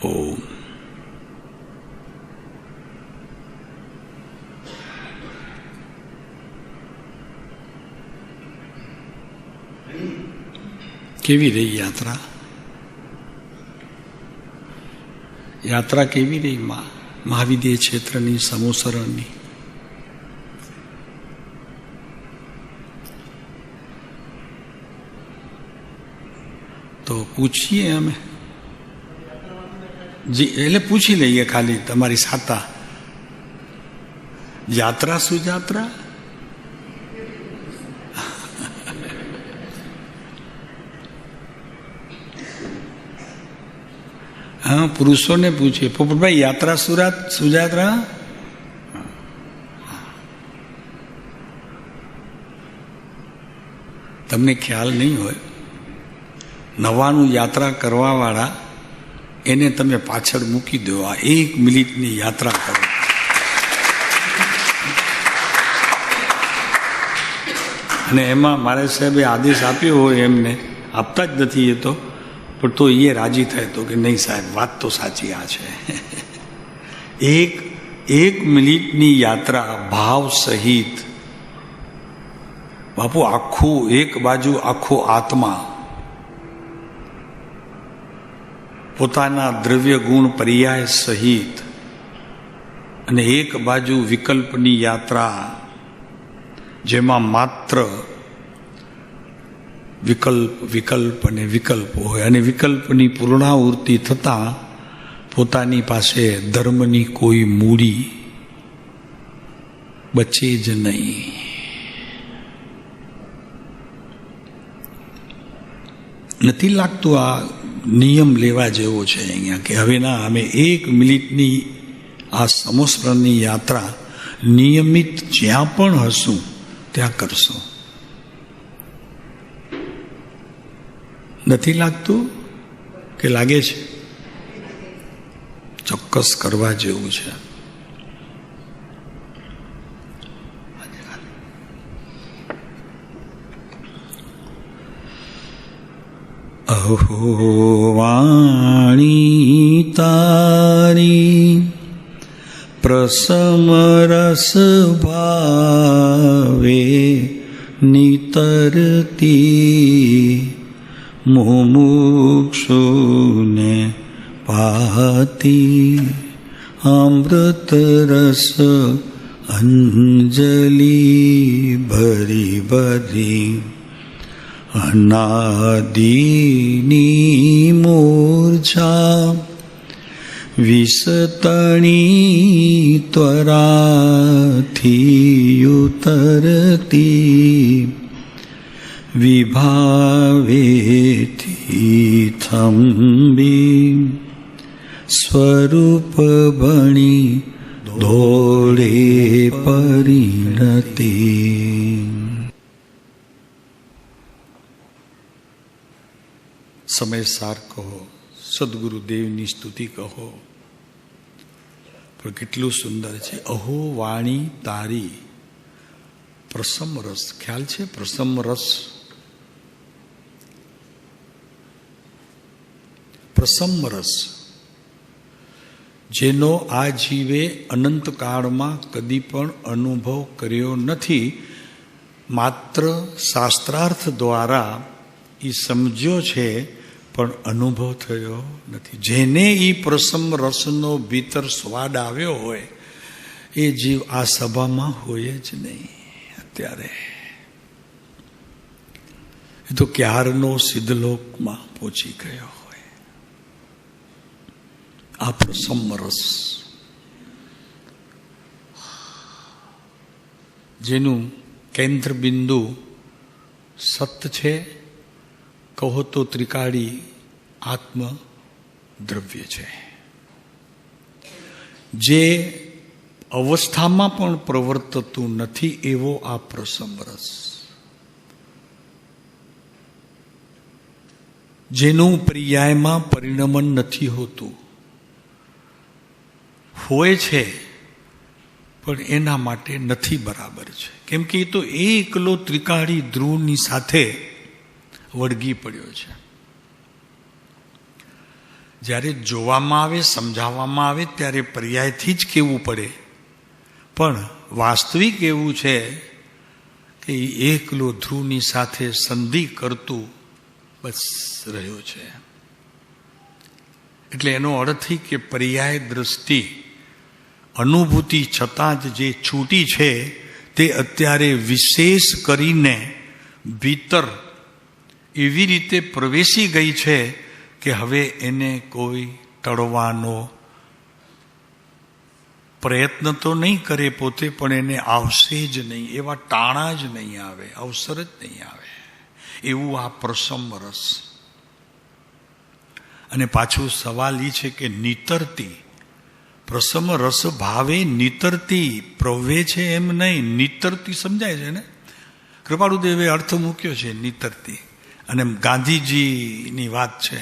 ઓમ. કેવી રહી યાત્રા? યાત્રા કેવી રહી મહાવિદ્ય ક્ષેત્રની, સમોસરણની? તો પૂછીએ અમે જી, એટલે પૂછી લઈએ ખાલી તમારી સાતા. યાત્રા શું યાત્રા? હા, પુરુષોને પૂછીએ. પોપટભાઈ, યાત્રા સુયાત્રા? તમને ખ્યાલ નહીં હોય, નવાનું યાત્રા કરવા વાળા એને તમે પાછળ મૂકી દો. આ 1 મિનિટની યાત્રા કરો. અને એમાં મારે સાહેબે આદેશ આપ્યો હોય, એમને આપતા જ નથી એ તો, પણ તો એ રાજી થાય તો કે નહીં સાહેબ, વાત તો સાચી આ છે. એક મિનિટની યાત્રા ભાવ સહિત. બાપુ, આખું એક બાજુ આખો આત્મા પોતાના દ્રવ્ય ગુણ પર્યાય સહિત, અને એક બાજુ વિકલ્પની યાત્રા જેમાં માત્ર વિકલ્પ અને વિકલ્પ હોય, અને વિકલ્પની પૂર્ણાવૃત્તિ થતાં પોતાની પાસે ધર્મની કોઈ મૂડી બચે જ નહીં. નથી લાગતું આ નિયમ લેવા જેવો છે અહીંયા કે હવે ના, અમે 1 મિનિટની આ સમોસ્મરણની યાત્રા નિયમિત જ્યાં પણ હશું ત્યાં કરશું? નથી લાગતું કે લાગે છે? ચોક્કસ કરવા જેવું છે. અહો વાણી તારી પ્રસમ રસ ભાવે નિતરતી, મુમુક્ષુને પાતી અમૃત રસ અંજલિ ભરી ભરી. અનાદિની મૂર્છા વિસતણી ત્વરાથી ઉતરતી, વિભાવેથી થંભી સ્વરૂપ ભણી દોડે પરિણતી. સમય સાર કહો, સદગુરુદેવની સ્તુતિ કહો, પણ કેટલું સુંદર છે. અહો વાણી તારી પ્રસમ રસ. ખ્યાલ છે પ્રસમ રસ? પ્રસમ રસ જેનો આ જીવે અનંતકાળમાં કદી પણ અનુભવ કર્યો નથી, માત્ર શાસ્ત્રાર્થ દ્વારા એ સમજ્યો છે, પણ અનુભવ થયો નથી. જેને એ પ્રસમ રસનો ભીતર સ્વાદ આવ્યો હોય એ જીવ આ સભામાં હોય જ નહીં અત્યારે. એ તો ક્યારનો સિદ્ધલોકમાં પહોંચી ગયો હોય. આ પ્રસમ રસ જેનું કેન્દ્ર બિંદુ સત છે, કહો તો ત્રિકાળી આત્મ દ્રવ્ય છે, જે અવસ્થામાં પણ પ્રવર્તતું નથી એવો આ પ્રસમ રસ, જેનું પર્યાયમાં પરિણમન નથી હોતું, હોય છે પણ એના માટે નથી બરાબર છે. કેમ કે એ તો એકલો ત્રિકાળી ધ્રુવની સાથે વળગી પડ્યો છે. જ્યારે જોવામાં આવે, સમજાવવામાં આવે ત્યારે પર્યાયથી જ કહેવું પડે, પણ વાસ્તવિક એવું છે કે એકલો ધ્રુવની સાથે સંધિ કરતું બસ રહ્યો છે. એટલે એનો અર્થ કે પર્યાય દ્રષ્ટિ અનુભૂતિ છતાં જ જે છૂટી છે તે અત્યારે વિશેષ કરીને ભીતર એવી રીતે પ્રવેશી ગઈ છે કે હવે એને કોઈ ટળવાનો પ્રયત્ન તો નહીં કરે પોતે, પણ એને આવશે જ નહીં, એવા ટાણા જ નહીં આવે, અવસર જ નહીં આવે, એવું આ પ્રસમ રસ. અને પાછું સવાલ એ છે કે નિતરતી પ્રસમ રસ ભાવે નિતરતી પ્રવે છે એમ નહીં, નિતરતી સમજાય છે ને. કૃપાળુદેવે અર્થ મૂક્યો છે નિતરતી. અને ગાંધીજીની વાત છે,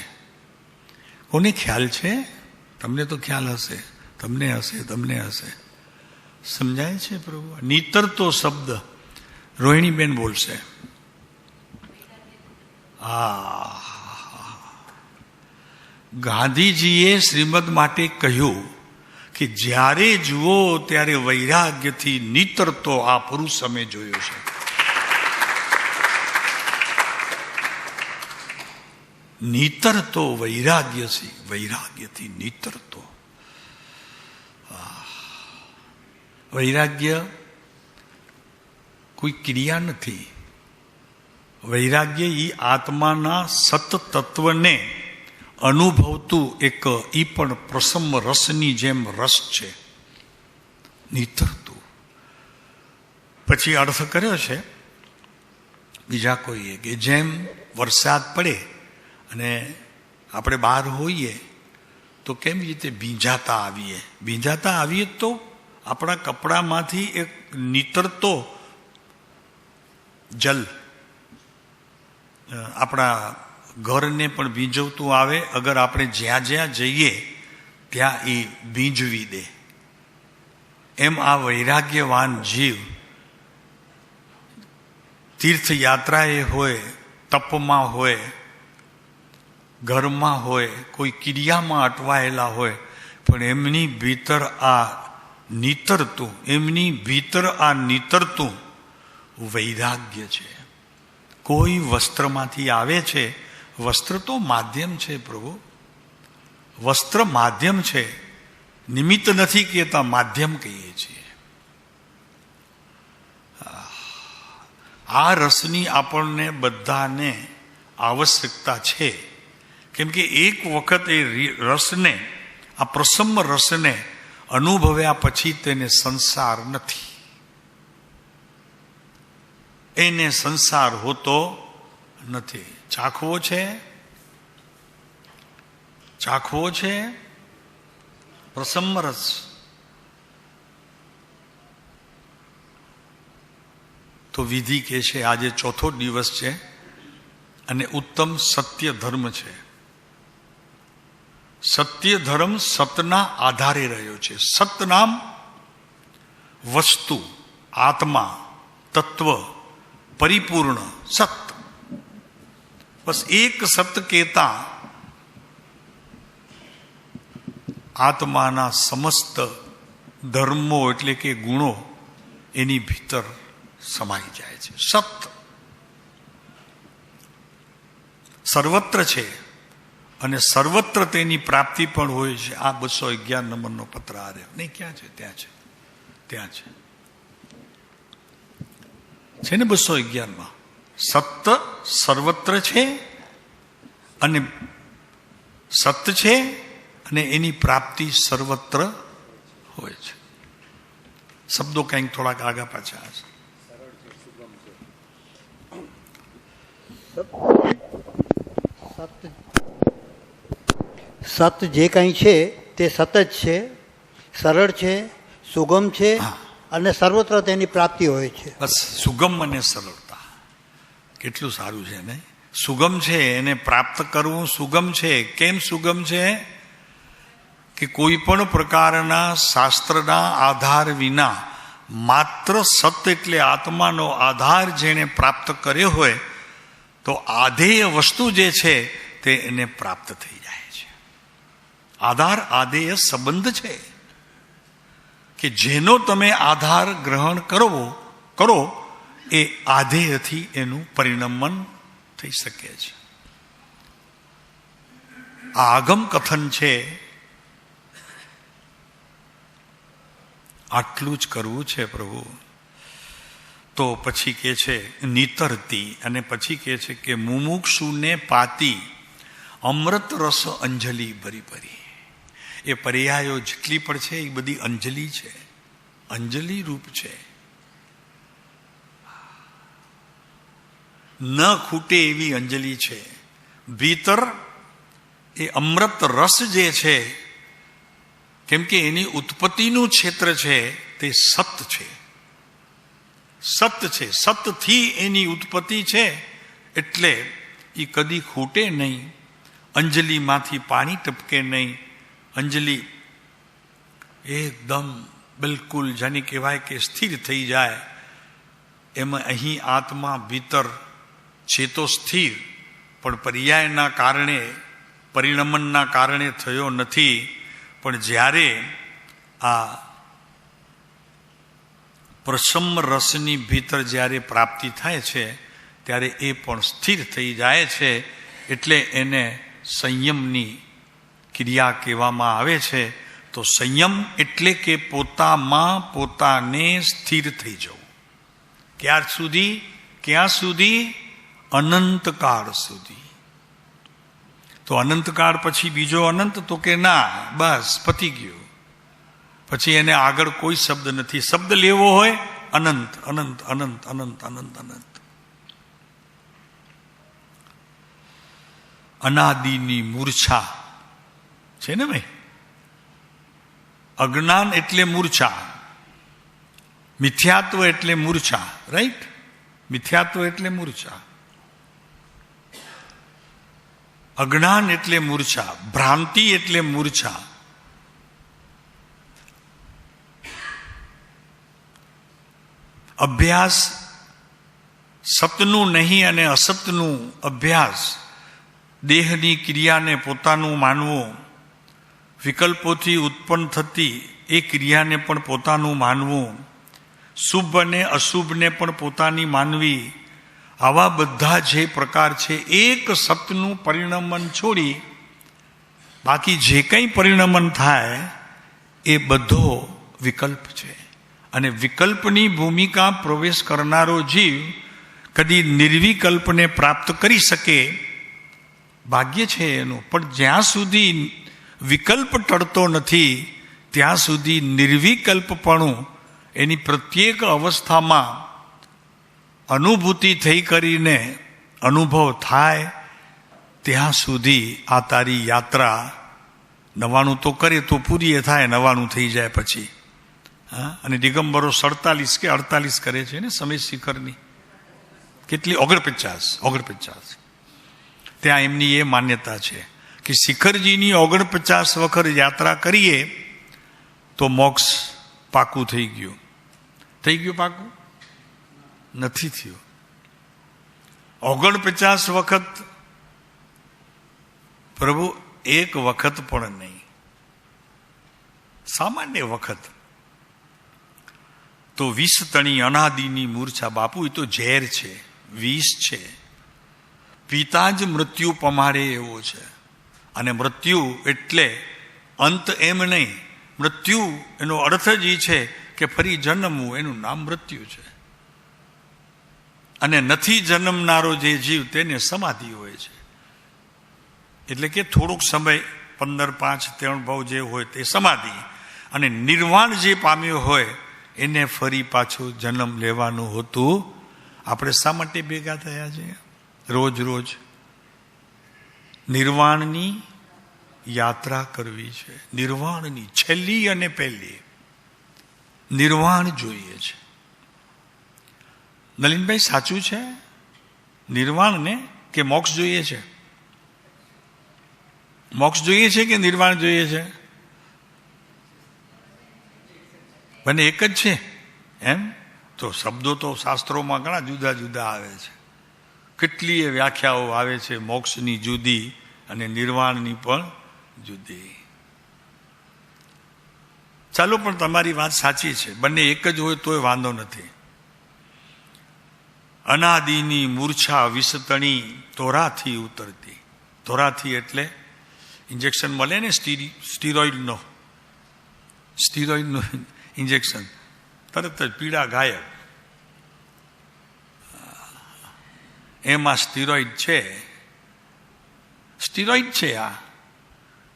કોને ખ્યાલ છે? તમને તો ખ્યાલ હશે, તમને હશે. સમજાય છે પ્રભુ? નિતરતો શબ્દ રોહિણીબેન બોલશે. ગાંધીજીએ શ્રીમદ માટે કહ્યું કે જ્યારે જુઓ ત્યારે વૈરાગ્યથી નિતરતો આ પુરુષ અમે જોયો છે. નિતરતો વૈરાગ્યથી નિતરતો. વૈરાગ્ય કોઈ ક્રિયા નથી. વૈરાગ્ય એ આત્માના સત તત્વને અનુભવતું એક ઈ પણ પ્રસમ રસની જેમ રસ છે, નિતરતું. પછી અર્થ કર્યો છે બીજા કોઈએ કે જેમ વરસાદ પડે અને આપણે બહાર હોઈએ તો કેમ રીતે ભીંજાતા આવીએ તો આપણા કપડામાંથી એક નિતરતો જલ આપણા ઘરને પણ ભીંજવતું આવે. અગર આપણે જ્યાં જ્યાં જઈએ ત્યાં એ ભીંજવી દે. એમ આ વૈરાગ્યવાન જીવ તીર્થયાત્રાએ હોય, તપમાં હોય, ઘરમાં હોય, કોઈ ક્રિયામાં અટવાયેલા હોય, પણ એમની ભીતર આ નિતરતું વૈરાગ્ય છે. કોઈ વસ્ત્રમાંથી આવે છે. વસ્ત્ર તો માધ્યમ છે પ્રભુ, વસ્ત્ર માધ્યમ છે, નિમિત્ત નથી કહેતા, માધ્યમ કહીએ છીએ. આ રસની આપણને બધાને આવશ્યકતા છે. કેમ કે એક વખત એ રસને, આ પ્રસમ રસને અનુભવ્યા પછી તેને સંસાર નથી. એને સંસાર હોતો નથી. ચાખવો છે પ્રસમ રસ. તો વિધિ કે છે આજે ચોથો દિવસ છે અને ઉત્તમ સત્ય ધર્મ છે. સત્ય ધર્મ સતના આધારે રહ્યો છે. સત નામ વસ્તુ, આત્મા, તત્વ, પરિપૂર્ણ સત. બસ એક સત કહેતા આત્માના સમસ્ત ધર્મો એટલે કે ગુણો એની ભીતર સમાઈ જાય છે. સત સર્વત્ર છે અને સર્વત્ર તેની પ્રાપ્તિ પણ હોય છે. આ 211 નંબરનો પત્ર આવ્યો નહીં, ક્યાં છે? ત્યાં છે ને 211માં. સત સર્વત્ર છે અને સત છે અને એની પ્રાપ્તિ સર્વત્ર હોય છે. શબ્દો કંઈક થોડાક આગા પાછા હશે. સત જે કંઈ છે તે સત જ છે, સરળ છે, સુગમ છે અને સર્વત્ર તેની પ્રાપ્તિ હોય છે. બસ સુગમ અને સરળતા કેટલું સારું છે ને. સુગમ છે, એને પ્રાપ્ત કરવું સુગમ છે. કેમ સુગમ છે? કે કોઈ પણ પ્રકારના શાસ્ત્રના આધાર વિના માત્ર સત એટલે આત્માનો આધાર જેને પ્રાપ્ત કર્યો હોય તો આધેય વસ્તુ જે છે તે એને પ્રાપ્ત થઈ જાય છે. આધાર આધેય સંબંધ છે કે જેનો તમે આધાર ગ્રહણ કરો એ આધેયથી એનું પરિણમન થઈ શકે છે. આ આગમ કથન છે. આટલું જ કરવું છે પ્રભુ. તો પછી કે છે નિતરતી, અને પછી કે છે કે મુમુક્ષુને પાતી અમૃત રસ અંજલિ ભરી ભરી. એ પર્યાયો જેટલી પણ છે એ બધી અંજલિ છે, અંજલિ રૂપ છે. ન ખૂટે એવી અંજલિ છે. ભીતર એ અમૃત રસ જે છે, કેમ કે એની ઉત્પત્તિનું ક્ષેત્ર છે તે સત છે. સત છે, સતથી એની ઉત્પત્તિ છે, એટલે એ કદી ખૂટે નહીં. અંજલિમાંથી પાણી ટપકે નહીં. અંજલિ એકદમ બિલકુલ જેને કહેવાય કે સ્થિર થઈ જાય. એમાં અહીં આત્મા ભીતર છે તો સ્થિર, પણ પર્યાયના કારણે, પરિણમનના કારણે થયો નથી. પણ જ્યારે આ પ્રસમ રસની ભીતર જ્યારે પ્રાપ્તિ થાય છે ત્યારે એ પણ સ્થિર થઈ જાય છે. એટલે એને સંયમની ક્રિયા કહેવામાં આવે છે. તો સંયમ એટલે કે પોતામાં પોતાને સ્થિર થઈ જવું. ક્યાર સુધી? ક્યાં સુધી? અનંતકાળ સુધી. તો અનંતકાળ પછી બીજો અનંત? તો કે ના, બસ પતી ગયો. પછી એને આગળ કોઈ શબ્દ નથી. શબ્દ લેવો હોય અનંત, અનંત, અનંત, અનંત, અનંત, અનંત. અનાદિની મૂર્છા છે ને ભાઈ. અજ્ઞાન એટલે મૂર્છા, મિથ્યાત્વ એટલે મૂર્છા. રાઈટ? મિથ્યાત્વ એટલે મૂર્છા, અજ્ઞાન એટલે મૂર્છા, ભ્રાંતિ એટલે મૂર્છા. અભ્યાસ સતનું નહીં અને અસતનું અભ્યાસ, દેહની ક્રિયાને પોતાનું માનવું, વિકલ્પોથી ઉત્પન્ન થતી એ ક્રિયાને પણ પોતાનું માનવું, શુભ અને અશુભને પણ પોતાની માનવી. આવા બધા જે પ્રકાર છે, એક સતનું પરિણમન છોડી બાકી જે કંઈ પરિણમન થાય એ બધો વિકલ્પ છે. અને વિકલ્પની ભૂમિકા પ્રવેશ કરનારો જીવ કદી નિર્વિકલ્પને પ્રાપ્ત કરી શકે, ભાગ્ય છે એનું. પણ જ્યાં સુધી વિકલ્પ ટળતો નથી ત્યાં સુધી નિર્વિકલ્પપણું એની પ્રત્યેક અવસ્થામાં અનુભૂતિ થઈ કરીને અનુભવ થાય ત્યાં સુધી આ તારી યાત્રા 99 તો કરે તો પૂરી થાય, 99 થઈ જાય પછી. હા, અને દિગંબરો 47 કે 48 કરે છે ને સમય શિખરની. કેટલી? 49. ત્યાં એમની એ માન્યતા છે કે શિખરજીની 49 વખત યાત્રા કરીએ તો મોક્ષ પાકું થઈ ગયું. થઈ ગયું પાકું? નથી થયું. 49 વખત પ્રભુ, એક વખત પણ નહીં, સામાન્ય વખત. તો વિષ તણી અનાદિની મૂર્છા. બાપુ, એ તો ઝેર છે, વિષ છે. પિતા જ મૃત્યુ પમાડે એવો છે. અને મૃત્યુ એટલે અંત એમ નહીં. મૃત્યુ એનો અર્થ જ એ છે કે ફરી જન્મવું, એનું નામ મૃત્યુ છે. અને નથી જન્મનારો જે જીવ તેને સમાધિ હોય છે. એટલે કે થોડોક સમય 15, 5, 3 ભાવ જે હોય તે સમાધિ. અને નિર્વાણ જે પામ્યો હોય એને ફરી પાછું જન્મ લેવાનું હોતું. આપણે શા માટે ભેગા થયા છે રોજ રોજ? નિર્વાણની યાત્રા કરવી છે. નિર્વાણની છેલ્લી અને પહેલી નિર્વાણ જોઈએ છે. નલિનભાઈ, સાચું છે? નિર્વાણને કે મોક્ષ જોઈએ છે? મોક્ષ જોઈએ છે કે નિર્વાણ જોઈએ છે? બંને એક જ છે એમ? તો શબ્દો તો શાસ્ત્રોમાં ઘણા જુદા જુદા આવે છે. કેટલીય વ્યાખ્યાઓ આવે છે મોક્ષની જુદી અને નિર્વાણની પણ જુદી. ચાલો, પણ તમારી વાત સાચી છે, બંને એક જ હોય તોય વાંધો નથી. અનાદિની મૂર્છા વિસતણી તોરાથી ઉતરતી. તોરાથી એટલે ઇન્જેક્શન મળે ને સ્ટીરોઇડનું ઇન્જેક્શન, તરત જ પીડા ગાયબ. એમાં સ્ટીરોઇડ છે. આ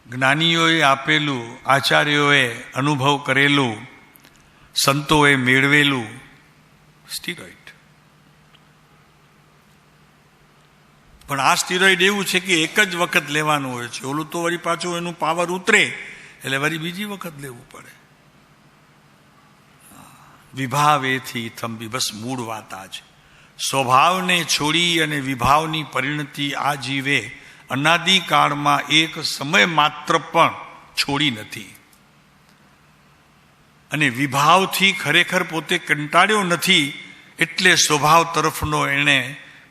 જ્ઞાનીઓએ આપેલું, આચાર્યોએ અનુભવ કરેલું, સંતોએ મેળવેલું સ્ટીરોઇડ. પણ આ સ્ટીરોઇડ એવું છે કે એક જ વખત લેવાનું હોય છે. ઓલું તો વળી પાછું એનું પાવર ઉતરે એટલે વળી બીજી વખત લેવું પડે. વિભાવેથી થંભી, બસ મૂળ વાત આ છે. સ્વભાવને છોડી અને વિભાવની પરિણતિ આ જીવે અનાદિકાળમાં એક સમય માત્ર પણ છોડી નથી. અને વિભાવથી ખરેખર પોતે કંટાળ્યો નથી, એટલે સ્વભાવ તરફનો એણે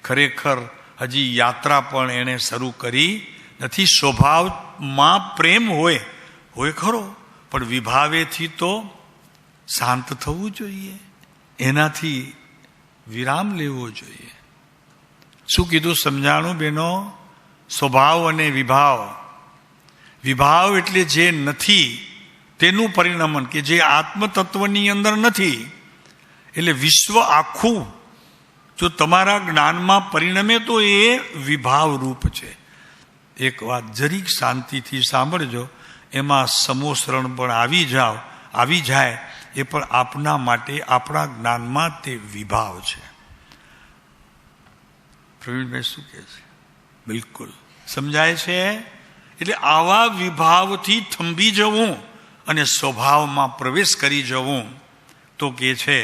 ખરેખર હજી યાત્રા પણ એણે શરૂ કરી નથી. સ્વભાવમાં પ્રેમ હોય ખરો, પણ વિભાવેથી તો શાંત થવું જોઈએ, એનાથી વિરામ લેવો જોઈએ. શું કીધું સમજાણું બેનો? સ્વભાવ અને વિભાવ. વિભાવ એટલે જે નથી તેનું પરિણમન, કે જે આત્મતત્વની અંદર નથી. એટલે વિશ્વ આખું જો તમારા જ્ઞાનમાં પરિણમે તો એ વિભાવ રૂપ છે. એક વાત જરીક શાંતિથી સાંભળજો, એમાં સમોસરણ પણ આવી જાય, એ પણ આપના માટે, આપણા જ્ઞાનમાં તે વિભાવ છે. પ્રવીણભાઈ શું કહે છે? બિલકુલ સમજાય છે. એટલે આવા વિભાવથી થંભી જવું અને સ્વભાવમાં પ્રવેશ કરી જવું, તો કે છે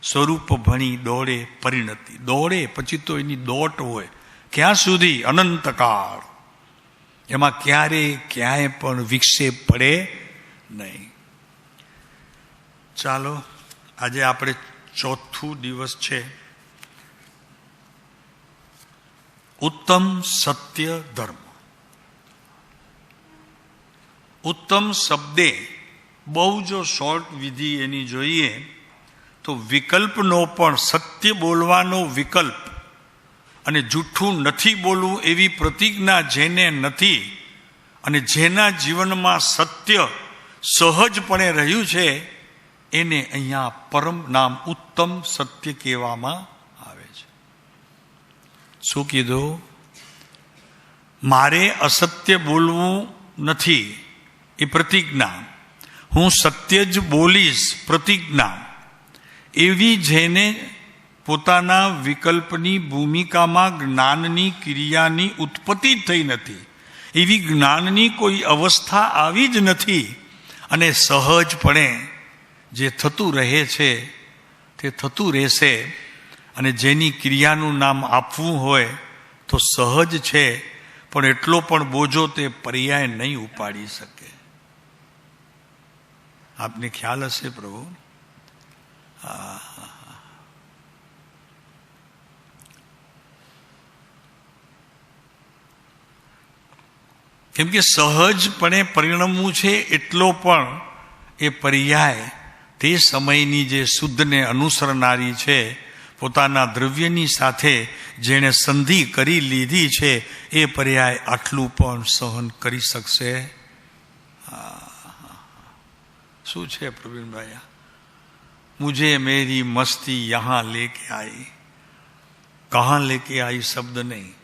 સ્વરૂપ ભણી દોડે પરિણતિ. દોડે પછી તો એની દોટ હોય ક્યાં સુધી? અનંતકાળ. એમાં ક્યાંય પણ વિક્ષેપ પડે નહીં. ચાલો, આજે આપણે ચોથું દિવસ છે. ઉત્તમ સત્ય ધર્મ. ઉત્તમ શબ્દે બહુ જો શોર્ટ વિધિ એની જોઈએ તો વિકલ્પનો પણ, સત્ય બોલવાનો વિકલ્પ અને જૂઠું નથી બોલવું એવી પ્રતિજ્ઞા જેને નથી, અને જેના જીવનમાં સત્ય સહજપણે રહ્યું છે, એને અહીંયા પરમ નામ ઉત્તમ સત્ય કહેવામાં આવે છે. શું કીધું? મારે અસત્ય બોલવું નથી એ પ્રતિજ્ઞા, હું સત્ય જ બોલીશ પ્રતિજ્ઞા. એવી જેને પોતાના વિકલ્પની ભૂમિકામાં જ્ઞાનની ક્રિયાની ઉત્પત્તિ થઈ નથી, એવી જ્ઞાનની કોઈ અવસ્થા આવી જ નથી, અને સહજપણે જે થતું રહે છે તે થતું રહેશે. અને જેની ક્રિયાનું નામ આપવું હોય તો સહજ છે, પણ એટલો પણ બોજો તે પર્યાય નહીં ઉપાડી શકે. આપને ખ્યાલ હશે પ્રભુ? કેમ કે સહજપણે પરિણમવું છે, એટલો પણ એ પર્યાય તે સમયની જે શુદ્ધને અનુસરનારી છે, પોતાના દ્રવ્યની સાથે જેણે સંધિ કરી લીધી છે, એ પર્યાય આટલું પણ સહન કરી શકશે? શું છે પ્રવીણભાઈ? મુझे मेरी मस्ती यहाँ लेके आई. कहाँ लेके आई શબ્દ નહીં.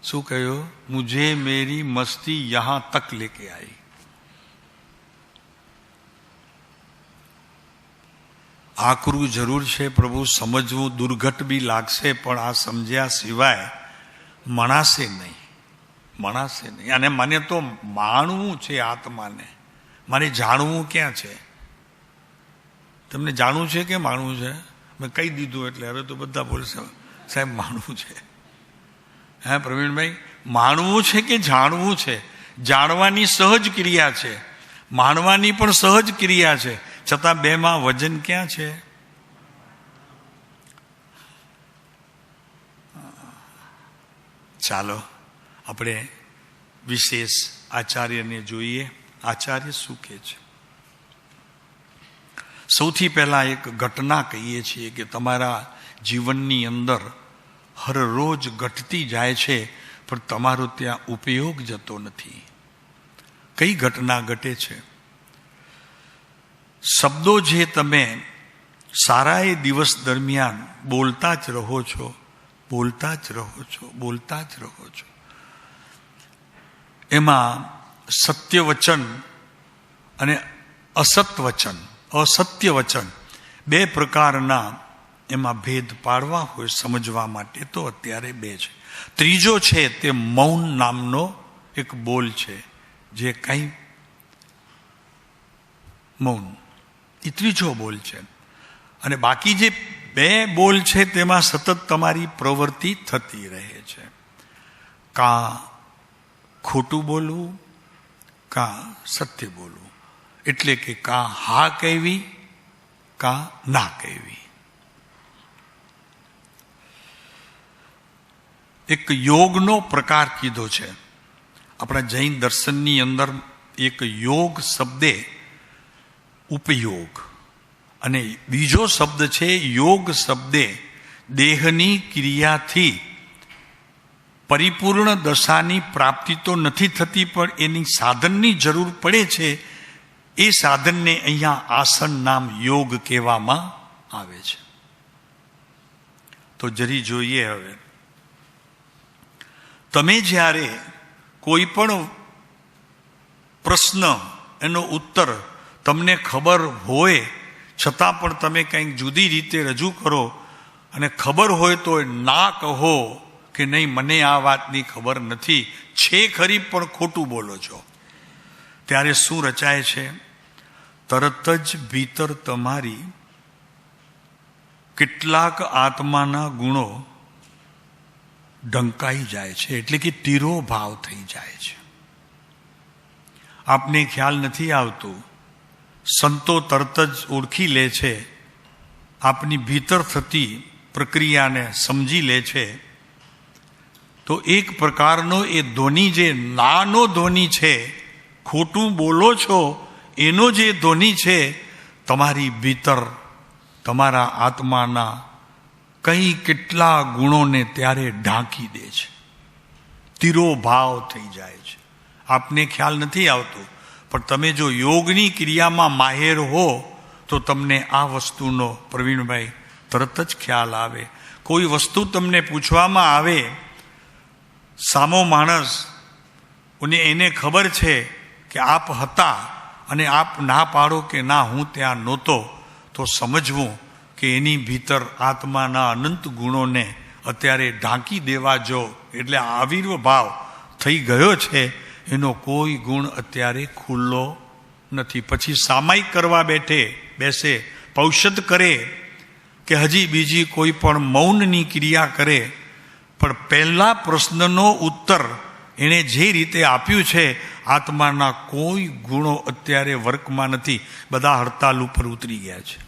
શું કહ્યું? મુझे मेरी मस्ती यहाँ तक लेके आई. આકરું જરૂર છે પ્રભુ, સમજવું દુર્ઘટ બી લાગશે, પણ આ સમજ્યા સિવાય મણાશે નહીં. અને મને તો માણવું છે આત્માને, મારે જાણવું ક્યાં છે? તમને જાણવું છે કે માણવું છે? મેં કહી દીધું એટલે હવે તો બધા બોલશે સાહેબ માણવું છે. હે પ્રવીણભાઈ, માણવું છે કે જાણવું છે? જાણવાની સહજ ક્રિયા છે, માણવાની પણ સહજ ક્રિયા છે, છતાં બેમાં વજન ક્યાં છે? ચાલો આપણે વિશેષ આચાર્યને જોઈએ. આચાર્ય શું કહે છે? સૌથી પહેલા એક ઘટના કહીએ છીએ કે તમારા જીવનની અંદર હરરોજ ઘટતી જાય છે, પણ તમારો ત્યાં ઉપયોગ જતો નથી. કઈ ઘટના ઘટે છે? શબ્દો જે તમે સારા એ દિવસ દરમિયાન બોલતા જ રહો છો, બોલતા જ રહો છો, બોલતા જ રહો છો. એમાં સત્ય વચન અને અસત્ય વચન બે પ્રકારના એમાં ભેદ પાડવા હોય સમજવા માટે તો અત્યારે બે છે. ત્રીજો છે તે મૌન નામનો એક બોલ છે, જે કઈ મૌન, એ ત્રીજો બોલ છે. અને બાકી જે બે બોલ છે તેમાં સતત તમારી પ્રવૃત્તિ થતી રહે છે. કાં ખોટું બોલવું, કાં સત્ય બોલવું. એટલે કે કાં હા કહેવી, કાં ના કહેવી. એક યોગનો પ્રકાર કીધો છે આપણા જૈન દર્શનની અંદર. એક યોગ શબ્દે ઉપયોગ, અને બીજો શબ્દ છે યોગ શબ્દે દેહની ક્રિયાથી પરિપૂર્ણ દશાની પ્રાપ્તિ તો નથી થતી, પણ એની સાધનની જરૂર પડે છે. એ સાધનને અહીંયા આસન નામ યોગ કહેવામાં આવે છે. તો જરી જોઈએ હવે, તમે જ્યારે કોઈ પણ પ્રશ્ન એનો ઉત્તર તમને ખબર હોય છતાં પણ તમે કંઈક જુદી રીતે રજૂ કરો, અને ખબર હોય તો ના કહો કે નહીં મને આ વાતની ખબર નથી, છે ખરી પણ ખોટું બોલો છો, ત્યારે શું રચાય છે? તરત જ ભીતર તમારી કેટલાક આત્માના ગુણો ઢંકાઈ જાય છે, એટલે કે તિરોભાવ થઈ જાય છે. આપને ખ્યાલ નથી આવતું, સંતો તરત જ ઓળખી લે છે, આપની ભીતર થતી પ્રક્રિયાને સમજી લે છે. તો એક પ્રકારનો એ ધ્વનિ જે નાનો ધ્વનિ છે, ખોટું બોલો છો એનો જે ધ્વનિ છે, તમારી ભીતર તમારા આત્માના કઈ કેટલા ગુણોને ત્યારે ઢાંકી દે છે, તિરોભાવ થઈ જાય છે. આપને ખ્યાલ નથી આવતો, પણ તમે જો યોગની ક્રિયામાં માહેર હો તો તમને આ વસ્તુનો, પ્રવીણભાઈ, તરત જ ખ્યાલ આવે. કોઈ વસ્તુ તમને પૂછવામાં આવે, સામો માણસ અને એને ખબર છે કે આપ હતા અને આપ ના પાડો કે ના હું ત્યાં નહોતો, તો સમજવું કે એની ભીતર આત્માના અનંત ગુણોને અત્યારે ઢાંકી દેવા જો, એટલે આવિર્ભાવ થઈ ગયો છે, એનો કોઈ ગુણ અત્યારે ખુલ્લો નથી. પછી સામાયિક કરવા બેસે, પૌષધ કરે કે હજી બીજી કોઈ પણ મૌનની ક્રિયા કરે, પણ પહેલા પ્રશ્નનો ઉત્તર એણે જે રીતે આપ્યું છે, આત્માના કોઈ ગુણો અત્યારે વર્કમાં નથી. બધા હડતાલ ઉપર ઉતરી ગયા છે.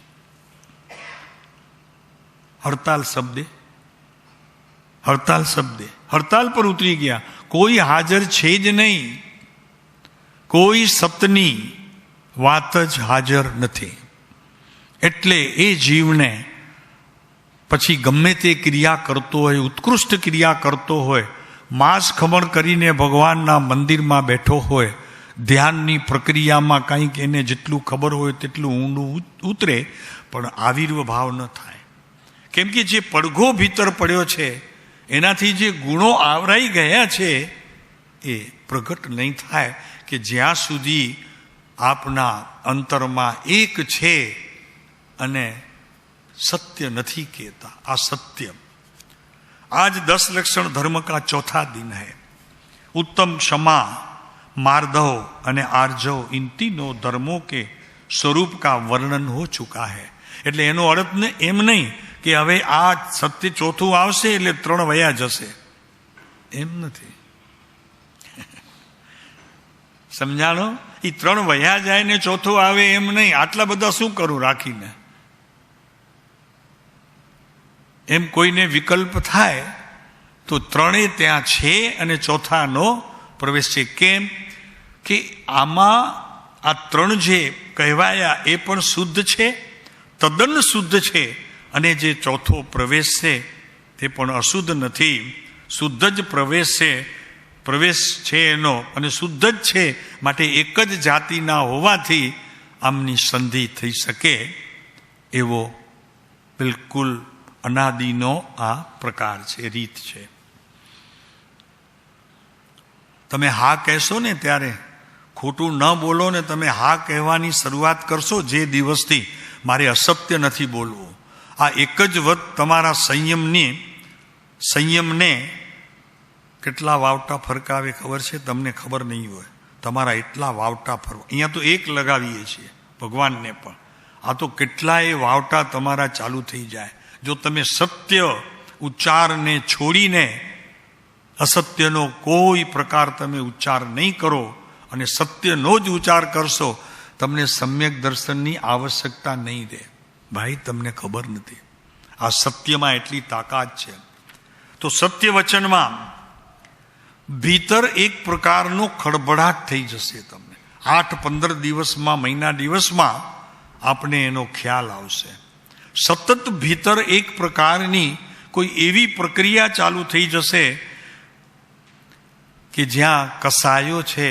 હડતાલ હડતાલ પર ઉતરી ગયા. કોઈ હાજર છે જ નહીં, કોઈ સતની વાત જ હાજર નથી. એટલે એ જીવને પછી ગમે તે ક્રિયા કરતો હોય, ઉત્કૃષ્ટ ક્રિયા કરતો હોય, માંસ ખમણ કરીને ભગવાનના મંદિરમાં બેઠો હોય, ધ્યાનની પ્રક્રિયામાં કંઈક એને જેટલું ખબર હોય તેટલું ઊંડું ઉતરે, પણ આવિર્ભાવ ન થાય. કેમ કે જે પડઘો ભીતર પડ્યો છે, એનાથી જે ગુણો આવરાઈ ગયા છે, એ પ્રગટ નહીં થાય. કે જ્યાં સુધી આપના અંતરમાં એક છે અને સત્ય નથી કહેતા. આ સત્ય. आज 10 लक्षण धर्म का चौथा दिन है. उत्तम क्षमा, मार्दव અને આર્જવ इन तीनों धर्मों के स्वरूप का वर्णन हो चुका है. એટલે એનો અર્થ ને એમ નહીં કે હવે આ સત્ય ચોથું આવશે એટલે 3 વયા જશે, એમ નથી. સમજાણો? એ 3 વયા જાય ને ચોથું આવે એમ નહીં. આટલા બધા શું કરું રાખીને, એમ કોઈને વિકલ્પ થાય તો 3 ત્યાં છે અને ચોથાનો પ્રવેશ છે. કેમ કે આમાં આ ત્રણ જે કહેવાયા એ પણ શુદ્ધ છે, તદ્દન શુદ્ધ છે, અને જે ચોથો પ્રવેશ છે તે પણ અશુદ્ધ નથી, શુદ્ધ જ પ્રવેશ છે એનો, અને શુદ્ધ જ છે, માટે એક જ જાતિના હોવાથી આમની સંધિ થઈ શકે એવો બિલકુલ અનાદિનો આ પ્રકાર છે, રીત છે. તમે હા કહેશો ને ત્યારે ખોટું ન બોલો ને, તમે હા કહેવાની શરૂઆત કરશો જે દિવસથી મારે અસત્ય નથી બોલવું, આ એક જ વત તમારા સંયમને કેટલા વાવટા ફરકાવે ખબર છે? તમને ખબર નહીં હોય. તમારા એટલા વાવટા ફરવા, અહીંયા તો એક લગાવીએ છીએ ભગવાનને, પણ આ તો કેટલાય વાવટા તમારા ચાલુ થઈ જાય જો તમે સત્ય ઉચ્ચારને છોડીને અસત્યનો કોઈ પ્રકાર તમે ઉચ્ચાર નહીં કરો અને સત્યનો જ ઉચ્ચાર કરશો. તમને સમ્યક દર્શનની આવશ્યકતા નહીં રહે. ભાઈ, તમને ખબર નથી, આ સત્યમાં એટલી તાકાત છે. તો સત્ય વચનમાં ભીતર એક પ્રકારનો ખળભળાટ થઈ જશે. તમને 8-15 દિવસમાં, મહિના દિવસમાં આપને એનો ખ્યાલ આવશે. સતત ભીતર એક પ્રકારની કોઈ એવી પ્રક્રિયા ચાલુ થઈ જશે કે જ્યાં કસાયો છે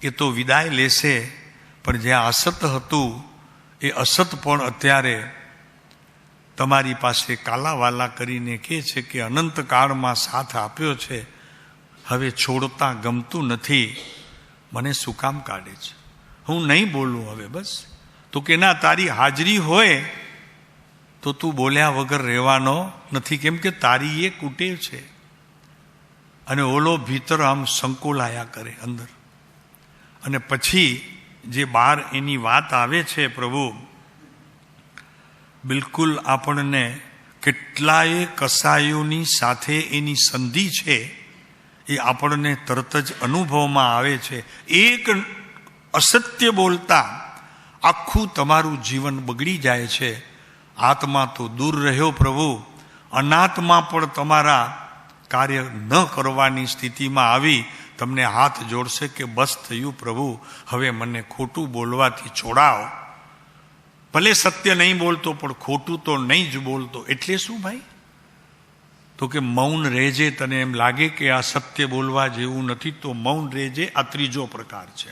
એ તો વિદાય લેશે, પણ જ્યાં અસત હતું એ અસત પણ અત્યારે તમારી પાસે કાલાવાલા કરીને કહે છે કે અનંતકાળમાં સાથ આપ્યો છે, હવે છોડતા ગમતું નથી, મને શું કામ કાઢે છે, હું નહીં બોલું હવે બસ. તો કે ના, તારી હાજરી હોય તો તું બોલ્યા વગર રહેવાનો નથી, કેમ કે તારી એ કુટેવ છે. અને ઓલો ભીતર આમ સંકોલાયા કરે અંદર, અને પછી જે બહાર એની વાત આવે છે, પ્રભુ બિલકુલ આપણને કેટલાય કસાયોની સાથે એની સંધિ છે એ આપણને તરત જ અનુભવમાં આવે છે. એક અસત્ય બોલતા આખું તમારું જીવન બગડી જાય છે. આત્મા તો દૂર રહ્યો પ્રભુ, અનાત્મા પણ તમારા કાર્ય ન કરવાની સ્થિતિમાં આવી તમને હાથ જોડશે કે બસ થયું પ્રભુ, હવે મને ખોટું બોલવાથી છોડાવ. ભલે સત્ય નહીં બોલતો પણ ખોટું તો નહીં જ બોલતો. એટલે શું ભાઈ? તો કે મૌન રહેજે. તને એમ લાગે કે આ સત્ય બોલવા જેવું નથી તો મૌન રહેજે. આ ત્રીજો પ્રકાર છે.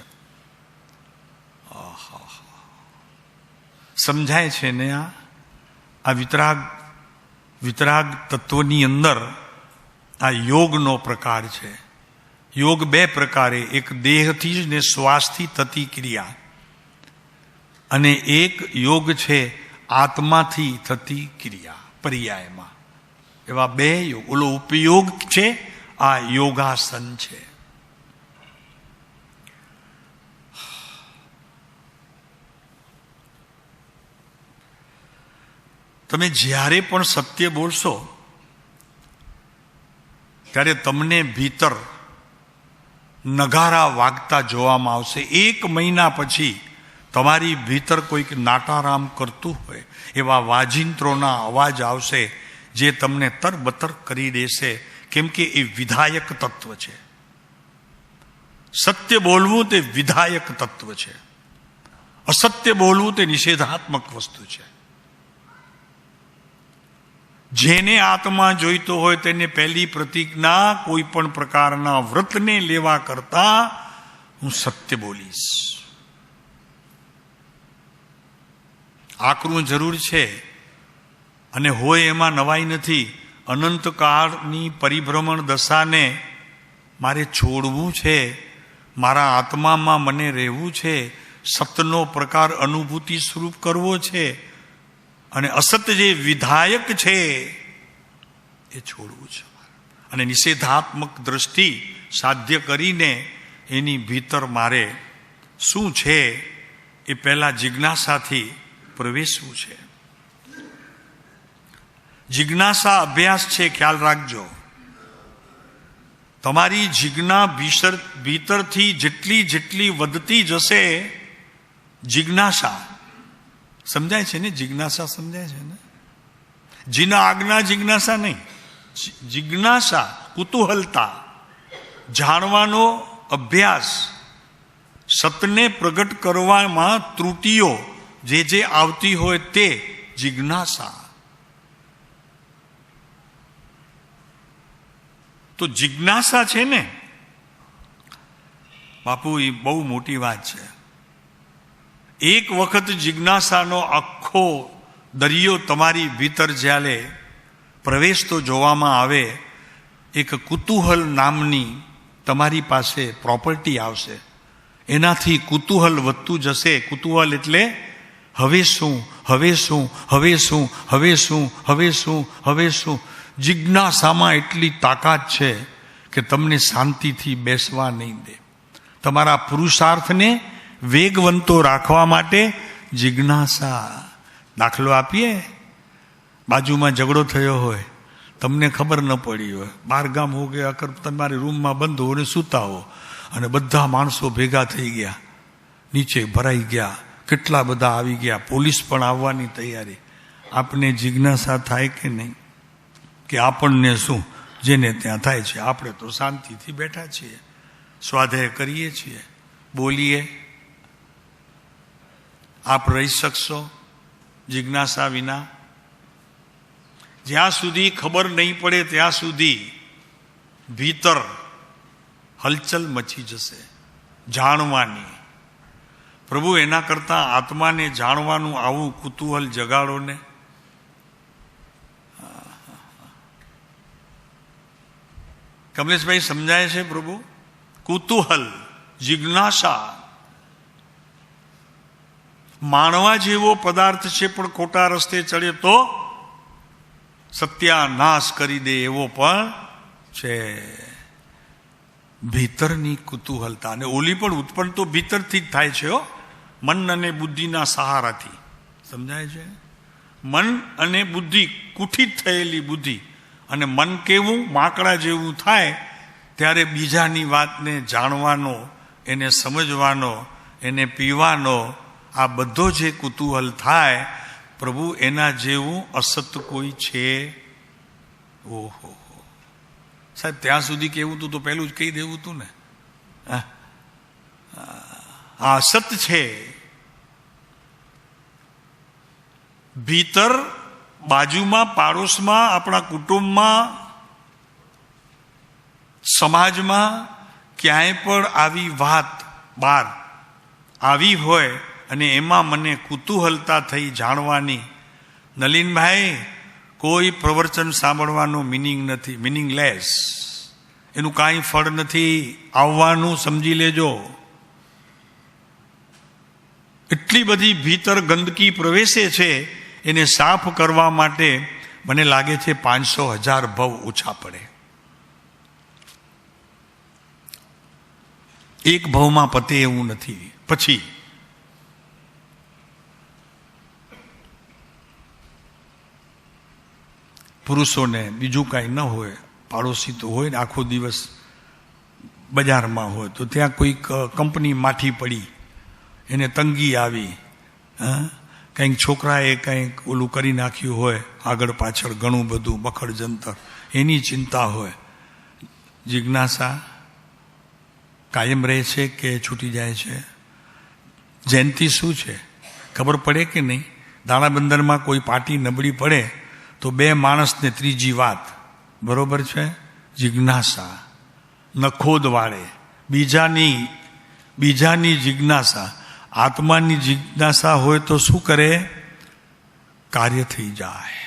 સમજાય છે ને? આ વિતરાગ તત્વની અંદર આ યોગનો પ્રકાર છે. યોગ બે પ્રકારે, એક દેહથી ને શ્વાસથી થતી ક્રિયા, અને એક યોગ છે આત્માથી થતી ક્રિયા પર્યાયમાં. એવા બે યોગ. ઓલો ઉપયોગ છે, આ યોગાસન છે. તમે જ્યારે પણ સત્ય બોલશો ત્યારે તમને ભીતર નગારા વાગતા જોવામાં આવશે. 1 મહિના પછી તમારી ભીતર કોઈક નાટારામ કરતું હોય એવા વાજિંત્રોના અવાજ આવશે જે તમને તરબતર કરી દેશે, કેમ કે એ વિધાયક તત્વ છે. સત્ય બોલવું તે વિધાયક તત્વ છે, અસત્ય બોલવું તે નિષેધાત્મક વસ્તુ છે. જેને આત્મા જોઈતો હોય તેને પહેલી પ્રતિજ્ઞા કોઈ પણ પ્રકારના વ્રતને લેવા કરતા હું સત્ય બોલીશ. આકરું જરૂર છે અને હોય એમાં નવાઈ નથી. અનંતકાળની પરિભ્રમણ દશાને મારે છોડવું છે, મારા આત્મામાં મને રહેવું છે, સતનો પ્રકાર અનુભૂતિ સ્વરૂપ કરવો છે, અને અસત જે વિધાયક છે એ છોડવું છે. અને નિષેધાત્મક દ્રષ્ટિ સાધ્ય કરીને એની ભીતર મારે શું છે એ પહેલા જિજ્ઞાસાથી પ્રવેશવું છે. જિજ્ઞાસા અભ્યાસ છે, ખ્યાલ રાખજો. તમારી જિજ્ઞા ભીતરથી જેટલી વધતી જશે, જિજ્ઞાસા સમજાય છે ને? જિજ્ઞાસા સમજાય છે ને? જીના આજ્ઞા જિજ્ઞાસા નહીં, જિજ્ઞાસા કુતૂહલતા, જાણવાનો અભ્યાસ, સતને પ્રગટ કરવામાં ત્રુટિઓ જે આવતી હોય તે જિજ્ઞાસા. તો જિજ્ઞાસા છે ને બાપુ, એ બહુ મોટી વાત છે. એક વખત જિજ્ઞાસાનો આખો દરિયો તમારી ભીતર જ્યારે પ્રવેશ તો જોવામાં આવે, એક કુતૂહલ નામની તમારી પાસે પ્રોપર્ટી આવશે. એનાથી કુતૂહલ વધતું જશે. કુતૂહલ એટલે હવે શું, હવે શું, હવે શું, હવે શું, હવે શું, હવે શું. જિજ્ઞાસામાં એટલી તાકાત છે કે તમને શાંતિથી બેસવા નહીં દે. તમારા પુરુષાર્થને વેગવંતો રાખવા માટે જિજ્ઞાસા. દાખલો આપીએ, બાજુમાં ઝઘડો થયો હોય, તમને ખબર ન પડી હોય, બહારગામ હો કે અકર તમારી રૂમમાં બંધ હો ને સૂતા હો, અને બધા માણસો ભેગા થઈ ગયા, નીચે ભરાઈ ગયા, કેટલા બધા આવી ગયા, પોલીસ પણ આવવાની તૈયારી. આપને જિજ્ઞાસા થાય કે નહીં કે આપણને શું, જેને ત્યાં થાય છે, આપણે તો શાંતિથી બેઠા છીએ, સ્વાધ્યાય કરીએ છીએ, બોલીએ. આપ રહી શકશો જિજ્ઞાસા વિના? જ્યાં સુધી ખબર નહીં પડે ત્યાં સુધી ભીતર હલચલ મચી જશે જાણવાની. પ્રભુ એના કરતા આત્માને જાણવાનું આવું કુતૂહલ જગાડો ને. કમલેશભાઈ સમજાય છે પ્રભુ? કુતૂહલ, જિજ્ઞાસા માણવા જેવો પદાર્થ છે, પણ ખોટા રસ્તે ચડે તો સત્યાનાશ કરી દે એવો પણ છે. ભીતરની કુતૂહલતા, અને ઓલી પણ ઉત્પન્ન તો ભીતરથી જ થાય છે. મન અને બુદ્ધિના સહારાથી. સમજાય છે? મન અને બુદ્ધિ, કુઠિત થયેલી બુદ્ધિ. અને મન કેવું માકડા જેવું થાય ત્યારે બીજાની વાતને જાણવાનો, એને સમજવાનો, એને પીવાનો, આ બધો જે કુતૂહલ થાય, પ્રભુ એના જેવું અસત કોઈ છે? ઓહો સાહેબ, ત્યાં સુધી કેવું તું તો પહેલું જ કહી દેવું તું ને. આ અસત છે. ભીતર, બાજુમાં, પાડોશમાં, આપણા કુટુંબમાં, સમાજમાં ક્યાંય પણ આવી વાત બહાર આવી હોય અને એમાં મને કુતૂહલતા થઈ જાણવાની. નલિનભાઈ, કોઈ પ્રવચન સાંભળવાનો મિનિંગ નથી, મિનિંગલેસ. એનું કાંઈ ફળ નથી આવવાનું, સમજી લેજો. એટલી બધી ભીતર ગંદકી પ્રવેશે છે, એને સાફ કરવા માટે મને લાગે છે 500,000 ભવ ઓછા પડે. એક ભવમાં પતે એવું નથી. પછી પુરુષોને બીજું કાંઈ ન હોય, પાડોશી તો હોય ને, આખો દિવસ બજારમાં હોય તો ત્યાં કોઈક કંપની માઠી પડી, એને તંગી આવી, કંઈક છોકરાએ કંઈક ઓલું કરી નાખ્યું હોય, આગળ પાછળ ઘણું બધું બખડ જંતર, એની ચિંતા હોય. જિજ્ઞાસા કાયમ રહે છે કે છૂટી જાય છે? જયંતિ શું છે ખબર પડે કે નહીં? દાણાબંદરમાં કોઈ પાટી નબળી પડે તો બે માણસને ત્રીજી વાત, બરોબર છે? જિજ્ઞાસા નખોદ વાળે, બીજાની જિજ્ઞાસા. આત્માની જિજ્ઞાસા હોય તો શું કરે? કાર્ય થઈ જાય.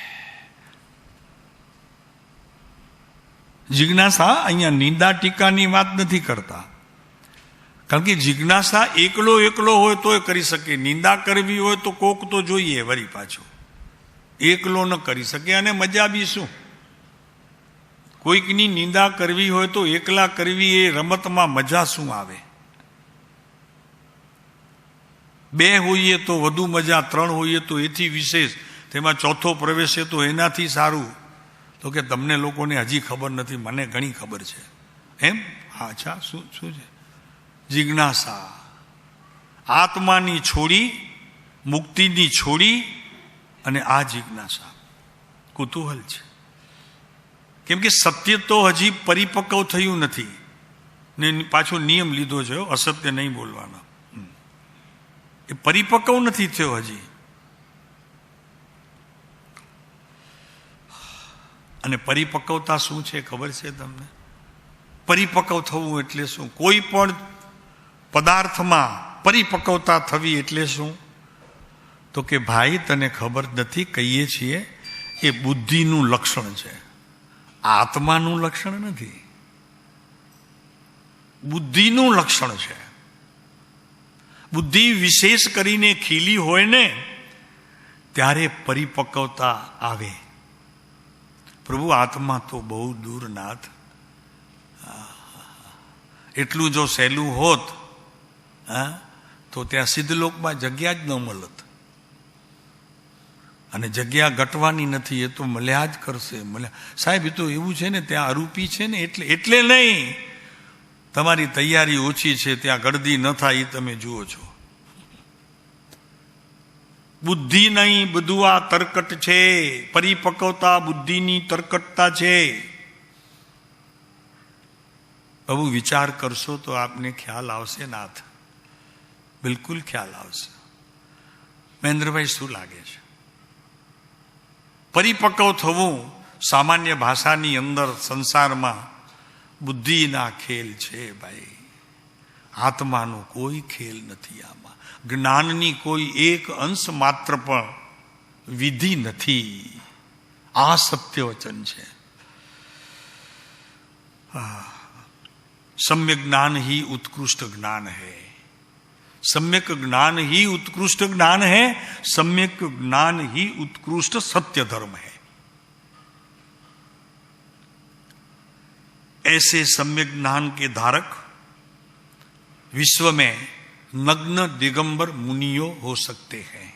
જિજ્ઞાસા અહીંયા નિંદા ટીકાની વાત નથી કરતા, કારણ કે જિજ્ઞાસા એકલો હોય તોય કરી શકે. નિંદા કરવી હોય તો કોક તો જોઈએ વળી પાછો, એકલો ન કરી શકે. અને મજા બી શું? કોઈકની નિંદા કરવી હોય તો એકલા કરવી, એ રમતમાં મજા શું આવે? 2 હોઈએ તો વધુ મજા, 3 હોઈએ તો એથી વિશેષ, તેમાં ચોથો પ્રવેશે તો એનાથી સારું. તો કે તમને લોકોને હજી ખબર નથી, મને ઘણી ખબર છે. એમ? હા, અચ્છા, શું છે? જિજ્ઞાસા આત્માની છોડી, મુક્તિની છોડી, અને આ જિજ્ઞાસા કુતૂહલ છે. કેમ કે સત્ય તો હજી પરિપક્વ થયું નથી ને પાછો નિયમ લીધો છે અસત્ય નહીં બોલવાનો. એ પરિપક્વ નથી થયો હજી. અને પરિપક્વતા શું છે ખબર છે તમને? પરિપક્વ થવું એટલે શું? કોઈ પણ પદાર્થમાં પરિપક્વતા થવી એટલે શું? તો કે ભાઈ તને ખબર નથી, કહીએ છીએ એ બુદ્ધિનું લક્ષણ છે, આત્માનું લક્ષણ નથી. બુદ્ધિનું લક્ષણ છે. બુદ્ધિ વિશેષ કરીને ખીલી હોય ને ત્યારે પરિપક્વતા આવે. પ્રભુ આત્મા તો બહુ દૂર નાથ. એટલું જો સહેલું હોત તો ત્યાં સિદ્ધલોકમાં જગ્યા જ ન મળત. અને જગ્યા ઘટવાની નથી, એ તો મળ્યા જ કરશે. સાહેબ એ તો એવું છે ને, ત્યાં અરૂપી છે ને એટલે નહીં. તમારી તૈયારી ઓછી છે, ત્યાં ગળદી ન થાય એ તમે જુઓ છો. બુદ્ધિ નહીં, બધું આ તરકટ છે. પરિપક્વતા બુદ્ધિની તરકટતા છે. બહુ વિચાર કરશો તો આપને ખ્યાલ આવશે નાથ, બિલકુલ ખ્યાલ આવશે. મહેન્દ્રભાઈ શું લાગે છે? પરિપક્વ થવું સામાન્ય ભાષાની અંદર સંસારમાં બુદ્ધિના ખેલ છે ભાઈ. આત્માનો કોઈ ખેલ નથી. આમાં જ્ઞાનની કોઈ એક અંશ માત્ર પણ વિધિ નથી. આ સત્ય વચન છે. सम्यक ज्ञान ही उत्कृष्ट ज्ञान है. सम्यक ज्ञान ही उत्कृष्ट ज्ञान है. सम्यक ज्ञान ही उत्कृष्ट सत्य धर्म है. ऐसे सम्यक ज्ञान के धारक विश्व में नग्न दिगंबर मुनियों हो सकते हैं.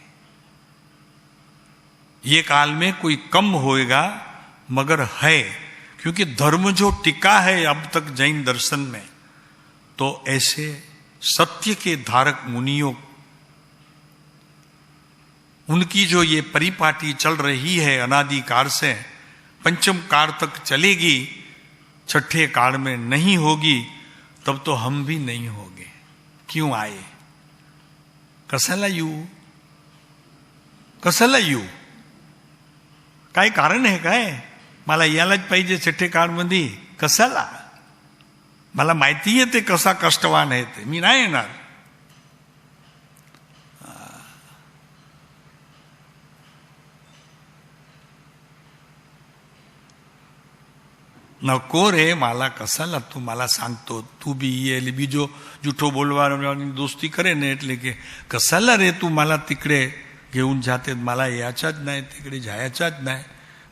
ये काल में कोई कम होएगा मगर है, क्योंकि धर्म जो टिका है अब तक जैन दर्शन में, तो ऐसे सत्य के धारक मुनियों, उनकी जो ये परिपाटी चल रही है अनादिकाल से, पंचम काल तक चलेगी, छठे काल में नहीं होगी, तब तो हम भी नहीं होंगे. क्यों आए? कशाला येऊ? काय कारण आहे काय? मला यायलाच पाहिजे छठे काळमध्ये. कशाला? मला माहिती आहे ते कसा कष्टवान आहे ते. मी नाही येणार. नको रे मला, कशाला तू मला सांगतो? तू बी ये बीजो जूठो बोलવાની दोस्ती करे ને એટલે કે कशाला रे तू मला तिकडे घेऊन जाते? मला यायच्याच नाही, तिकडे जायच्याच नाही.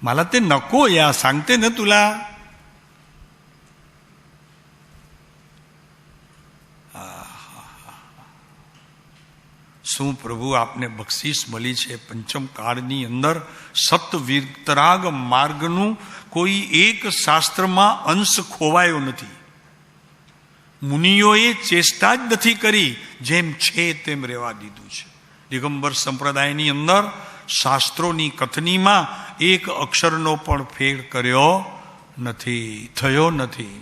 मला ते नको या, सांगते ना तुला. શું પ્રભુ આપને બક્ષિસ મળી છે પંચમ કાળની અંદર સત વિતરાગ માર્ગનું કોઈ એક શાસ્ત્રમાં અંશ ખોવાયો નથી. મુનિઓએ ચેષ્ટા જ નથી કરી, જેમ છે તેમ રહેવા દીધું છે. દિગંબર સંપ્રદાયની અંદર શાસ્ત્રોની કથનીમાં એક અક્ષરનો પણ ફેર કર્યો નથી, થયો નથી.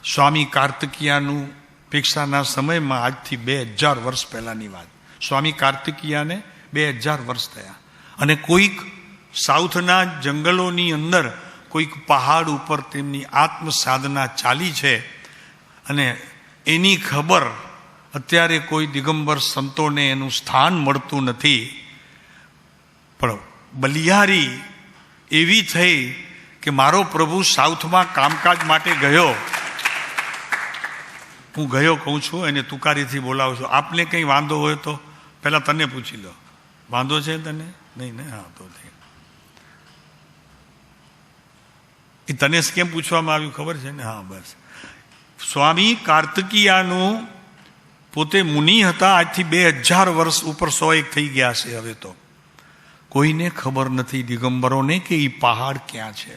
સ્વામી કાર્તિકીયાનું અપેક્ષાના સમયમાં, આજથી 2000 વર્ષ પહેલાની વાત, સ્વામી કાર્તિકીયાને 2000 વર્ષ થયા, અને કોઈક સાઉથના જંગલોની અંદર કોઈક પહાડ ઉપર તેમની આત્મ સાધના ચાલી છે, અને એની ખબર અત્યારે કોઈ દિગંબર સંતોને એનું સ્થાન મળતું નથી. પણ બલિહારી એવી થઈ કે મારો પ્રભુ સાઉથમાં કામકાજ માટે ગયો. હું ગયો કહું છું, એને તુકારીથી બોલાવું છું. આપને કંઈ વાંધો હોય તો પહેલાં તને પૂછી લો. વાંધો છે તને? નહીં ને? હા, તો એ તને કેમ પૂછવામાં આવ્યું ખબર છે ને? હા, બસ. સ્વામી કાર્તિકીયાનું પોતે મુનિ હતા, આજથી 2000 વર્ષ ઉપર 101 થઈ ગયા છે. હવે તો કોઈને ખબર નથી દિગંબરોને કે એ પહાડ ક્યાં છે.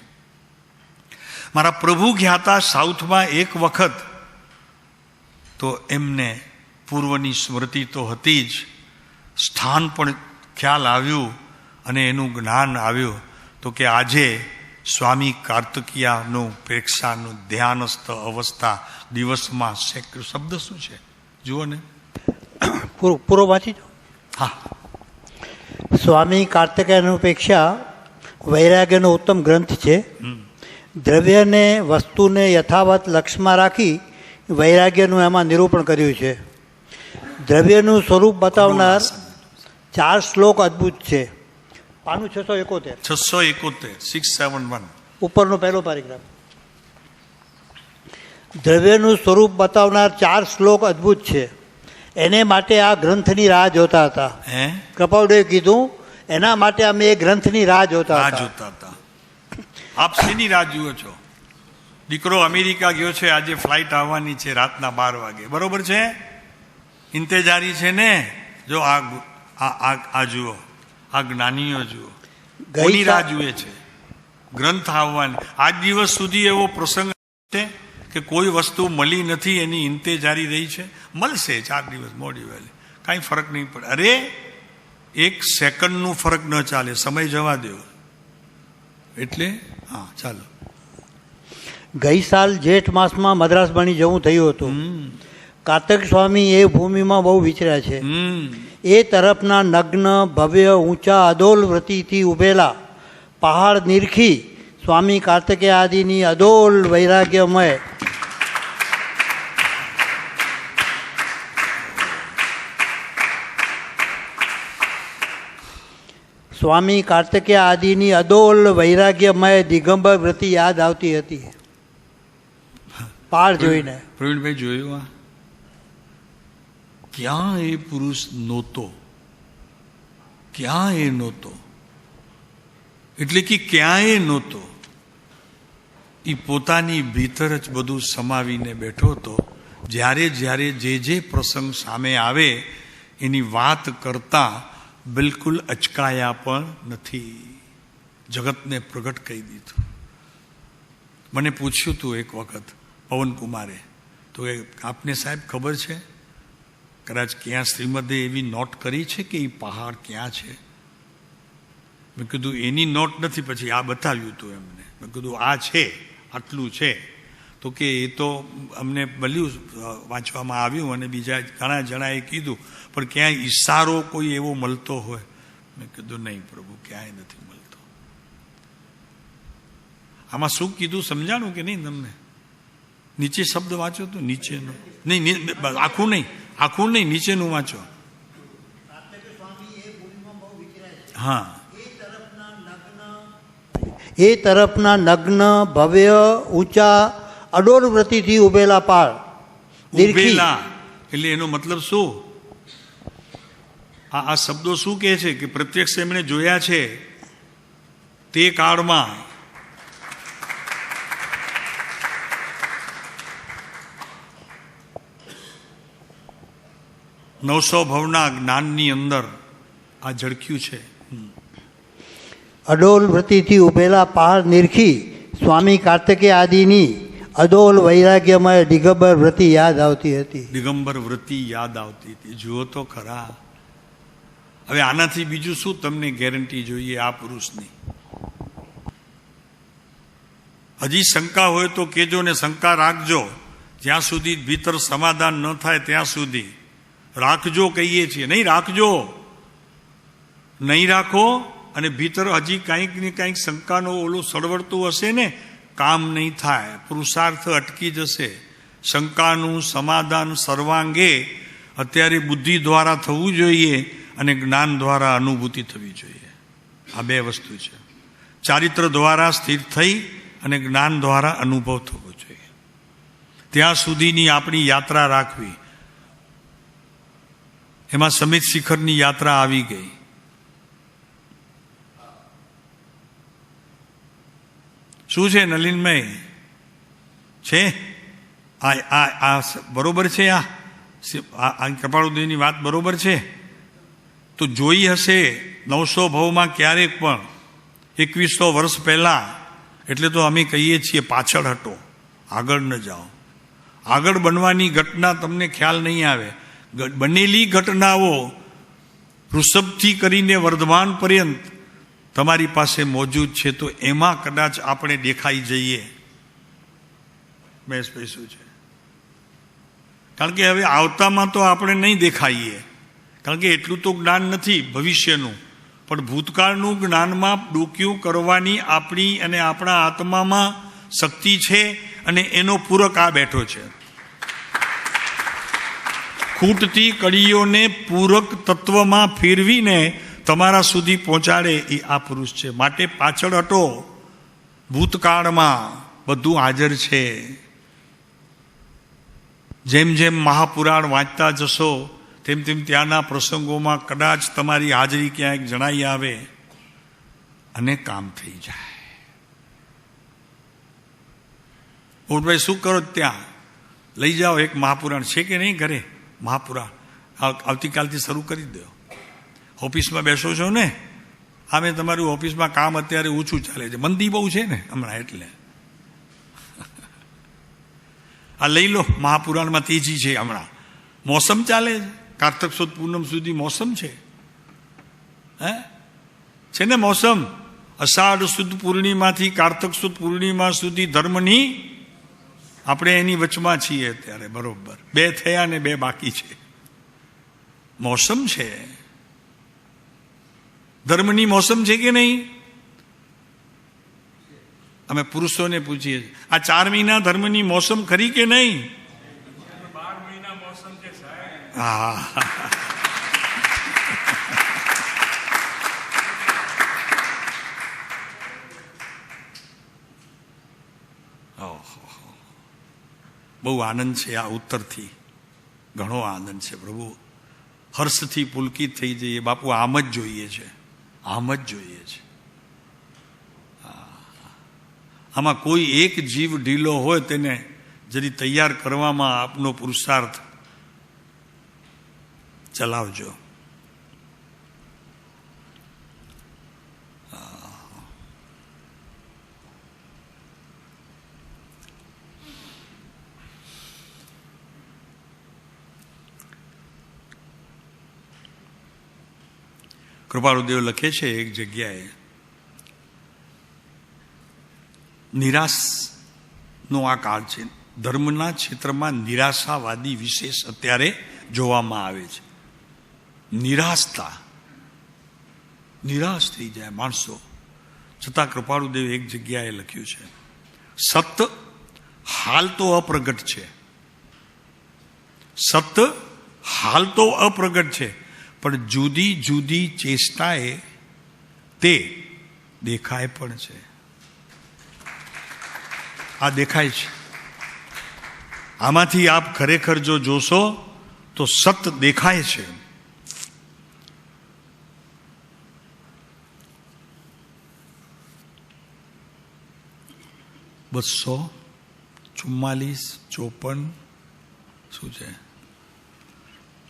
મારા પ્રભુ ગયા હતા સાઉથમાં એક વખત, તો એમને પૂર્વની સ્મૃતિ તો હતી જ, સ્થાન પણ ખ્યાલ આવ્યું અને એનું જ્ઞાન આવ્યું. તો કે આજે સ્વામી કાર્તિકીયાનું પ્રેક્ષાનું ધ્યાનસ્થ અવસ્થા દિવસમાં શબ્દ શું છે જુઓ ને. પૂરો વાંચી જાઓ. હા, સ્વામી કાર્તિકેયનપેક્ષા વૈરાગ્યનો ઉત્તમ ગ્રંથ છે. દ્રવ્યને વસ્તુને યથાવત લક્ષમાં રાખી વૈરાગ્યનું એમાં નિરૂપણ કર્યું છે. દ્રવ્યનું સ્વરૂપ બતાવનાર 4 શ્લોક અદ્ભુત છે. પાનું 671, 671 ઉપરનો પહેલો પેરેગ્રાફ. દ્રવ્યનું સ્વરૂપ બતાવનાર 4 શ્લોક અદ્ભુત છે. એને માટે આ ગ્રંથની રાહ જોતા હતા. કૃપાળુએ કીધું એના માટે અમે એ ગ્રંથની રાહ જોતા હતા. આપ શેની રાહ જુઓ છો? દીકરો અમેરિકા ગયો છે, આજે ફ્લાઇટ આવવાની છે રાતના 12 વાગે, બરોબર છે? ઇંતેજારી છે ને? જો આ જુઓ, આ જ્ઞાનીઓ જુઓ, કોની રાહ જુએ છે? ગ્રંથ આવવાની. આજ દિવસ સુધી એવો પ્રસંગ છે કે કોઈ વસ્તુ મળી નથી, એની ઇંતેજારી રહી છે. મળશે 4 દિવસ મોડી વહેલી, કાંઈ ફરક નહીં પડે. અરે 1 સેકન્ડનું ફરક ન ચાલે, સમય જવા દો. એટલે હા, ચાલો. ગઈ સાલ જેઠ માસમાં મદ્રાસ બની જવું થયું હતું. કાર્તિક સ્વામી એ ભૂમિમાં બહુ વિચર્યા છે. એ તરફના નગ્ન ભવ્ય ઊંચા અદોલ વ્રતિથી ઉભેલા પહાડ નિરખી સ્વામી કાર્તિકેય આદિની અદોલ વૈરાગ્યમય સ્વામી કાર્તિકેય આદિની અદોલ વૈરાગ્યમય દિગંબર વ્રતિ યાદ આવતી હતી. પાર જોઈને પ્રવીણભાઈ જોયું આ? ક્યાં એ પુરુષ નહોતો, ક્યાં એ નહોતો, એટલે કે ક્યાંય નહોતો. એ પોતાની ભીતર જ બધું સમાવીને બેઠો હતો. જ્યારે જ્યારે જે પ્રસંગ સામે આવે એની વાત કરતા બિલકુલ અચકાયા પણ નથી. જગતને પ્રગટ કહી દીધું. મને પૂછ્યું હતું એક વખત પવનકુમારે, તો એ આપને સાહેબ ખબર છે કદાચ ક્યાં શ્રીમદે એવી નોટ કરી છે કે એ પહાડ ક્યાં છે? મેં કીધું એની નોટ નથી. પછી આ બતાવ્યું હતું એમને. મેં કીધું આ છે, આટલું છે. તો કે એ તો અમને મળ્યું, વાંચવામાં આવ્યું અને બીજા ઘણા જણાએ કીધું, પણ ક્યાંય ઈશારો કોઈ એવો મળતો હોય? મેં કીધું નહીં પ્રભુ, ક્યાંય નથી મળતો. આમાં શું કીધું સમજાણું કે નહીં તમને? નીચે શબ્દ વાંચો તો નીચેનો નહીં, આખું નહીં, નીચેનું વાંચો. હા, એ તરફના નગ્ન ભવ્ય ઊંચા અડોલ વ્રતિથી ઉભેલા પાળ ઉભેલા, એટલે એનો મતલબ શું? આ શબ્દો શું કહે છે? કે પ્રત્યક્ષ એમણે જોયા છે તે કાળમાં. નવસો ભવના જ્ઞાનની અંદર આ ઝળક્યું છે. અડોલ વ્રતિથી ઉભેલા પહાડ નિરખી સ્વામી કાર્તિકેય આદિની અદોલ વૈરાગ્યમય દિગંબર વ્રતિ યાદ આવતી હતી. દિગંબર વ્રતિ યાદ આવતી હતી. જુઓ તો ખરા. હવે આનાથી બીજું શું તમને ગેરંટી જોઈએ આ પુરુષની? હજી શંકા હોય તો કેજો ને શંકા રાખજો. જ્યાં સુધી ભીતર સમાધાન ન થાય ત્યાં સુધી રાખજો કહીએ છીએ. નહીં રાખજો, નહીં રાખો. અને ભીતર હજી કાંઈક ને કાંઈક શંકાનો ઓલું સળવડતું હશે ને, કામ નહીં થાય, પુરુષાર્થ અટકી જશે. શંકાનું સમાધાન સર્વાંગે અત્યારે બુદ્ધિ દ્વારા થવું જોઈએ અને જ્ઞાન દ્વારા અનુભૂતિ થવી જોઈએ. આ 2 વસ્તુ છે. ચારિત્ર દ્વારા સ્થિર થઈ અને જ્ઞાન દ્વારા અનુભવ થવો જોઈએ. ત્યાં સુધીની આપણી યાત્રા રાખવી. એમાં સમિત શિખરની યાત્રા આવી ગઈ. શું છે નલિનમય? છે આ બરોબર છે? આ કપાળુદેવની વાત બરોબર છે? તો જોઈ હશે 900 ભવમાં ક્યારેક પણ 2100 વર્ષ પહેલા. એટલે તો અમે કહીએ છીએ પાછળ હટો, આગળ ન જાઓ. આગળ બનવાની ઘટના તમને ખ્યાલ નહીં આવે. બનેલી ઘટનાઓ વૃષભથી કરીને વર્ધમાન પર્યંત તમારી પાસે મોજૂદ છે. તો એમાં કદાચ આપણે દેખાઈ જઈએ. બેસ પૈસું છે કારણ કે હવે આવતામાં તો આપણે નહીં દેખાઈએ, કારણ કે એટલું તો જ્ઞાન નથી ભવિષ્યનું, પણ ભૂતકાળનું જ્ઞાનમાં ડોક્યું કરવાની આપણી અને આપણા આત્મામાં શક્તિ છે, અને એનો પૂરક આ બેઠો છે. ખૂટતી કડીઓને પૂરક તત્વમાં ફેરવીને તમારા સુધી પહોંચાડે એ આ પુરુષ છે. માટે પાછળ હટો, ભૂતકાળમાં બધું હાજર છે. જેમ જેમ મહાપુરાણ વાંચતા જશો તેમ તેમ ત્યાંના પ્રસંગોમાં કદાચ તમારી હાજરી ક્યાંક જણાઈ આવે અને કામ થઈ જાય. મોટભાઈ શું કરો ત્યાં? લઈ જાઓ, એક મહાપુરાણ છે કે નહીં ઘરે? મહાપુરાણ આવતીકાલથી શરૂ કરી દો. ઓફિસમાં બેસો છો ને, આમે તમારું ઓફિસમાં કામ અત્યારે ઓછું ચાલે છે, મંદી બહુ છે ને હમણાં, એટલે આ લઈ લો. મહાપુરાણમાં તેજી છે હમણાં, મોસમ ચાલે છે, કારતક સુદ પૂનમ સુધી મોસમ છે. છે ને મોસમ? અષાઢ સુદ પૂર્ણિમાથી કારતક સુદ પૂર્ણિમા સુધી ધર્મની આપણે એની વચમાં છીએ અત્યારે. બરોબર, 2 થયા ને 2 બાકી છે. મોસમ છે, ધર્મની મોસમ છે કે નહીં? અમે પુરુષોને પૂછીએ, આ 4 મહિના ધર્મની મોસમ ખરી કે નહીં? 12 મહિના મોસમ છે સાહેબ. હા, બહુ આનંદ છે આ ઉત્તરથી, ઘણો આનંદ છે. પ્રભુ હર્ષથી પુલકિત થઈ જઈએ. બાપુ આમ જ જોઈએ છે, આમ જ જોઈએ છે. આમાં કોઈ એક જીવ ઢીલો હોય તેને જરી તૈયાર કરવામાં આપનો પુરુષાર્થ ચલાવજો. કૃપાળુદેવ લખે છે એક જગ્યાએ, નિરાશનો આ કાળ છે. ધર્મના ક્ષેત્રમાં નિરાશાવાદી વિશેષ અત્યારે જોવામાં આવે છે. નિરાશ થઈ જાય માણસો. છતાં કૃપાળુદેવ એક જગ્યાએ લખ્યું છે, સત હાલ તો અપ્રગટ છે. સત હાલ તો અપ્રગટ છે, પણ જુદી જુદી ચેષ્ટાએ તે દેખાય પણ છે. આ દેખાય છે. આમાંથી આપ ખરેખર જો જોશો તો સત દેખાય છે. બસો 44, 54 શું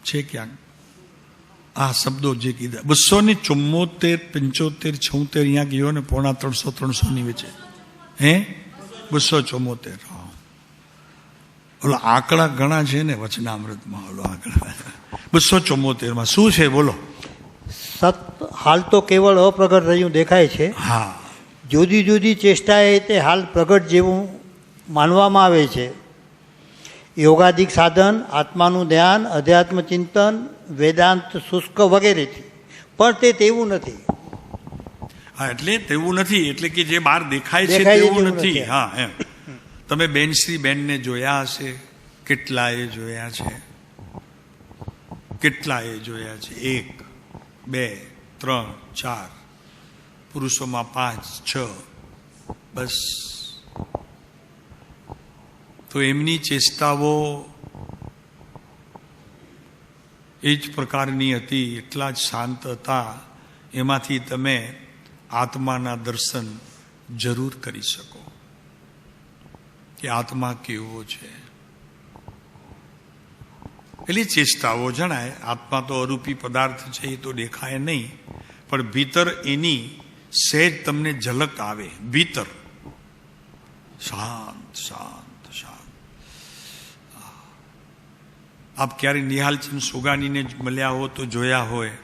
છે ક્યાંક આ શબ્દો જે કીધા 274, 75, 76 અહીંયા ગયો ને 250, 300 ની વચ્ચે. હે 274. ઓલો આંકડા ઘણા છે ને વચનામૃતમાં. ઓલો આંકડા 274માં શું છે બોલો? સત હાલ તો કેવળ અપ્રગટ રહ્યું દેખાય છે. હા, જુદી જુદી ચેષ્ટાએ તે હાલ પ્રગટ જેવું માનવામાં આવે છે. યોગાદિક સાધન, આત્માનું ધ્યાન, અધ્યાત્મ ચિંતન, વેદાંત શુષ્ક વગેરેથી, પણ તે તેવું નથી. હા, એટલે તેવું નથી, એટલે કે જે બહાર દેખાય છે તેવું નથી. હા, એમ. તમે બેનશ્રી બેનને જોયા હશે, કેટલાએ જોયા છે, કેટલાએ જોયા છે. 1, 2, 3, 4, પુરુષોમાં 5, 6, બસ. તો એમની ચેષ્ટાઓ એ જ પ્રકારની હતી, એટલા જ શાંત હતા. એમાંથી તમે આત્માના દર્શન જરૂર કરી શકો કે આત્મા કેવો છે. એટલી ચેષ્ટાઓ જણાય. આત્મા તો અરૂપી પદાર્થ છે, એ તો દેખાય નહીં, પણ ભીતર એની સહેજ તમને ઝલક આવે. ભીતર શાંત શાંત શાંત. આપ ક્યારે નિહાલચંદ સુગાનીને મળ્યા હો તો જોયા હોય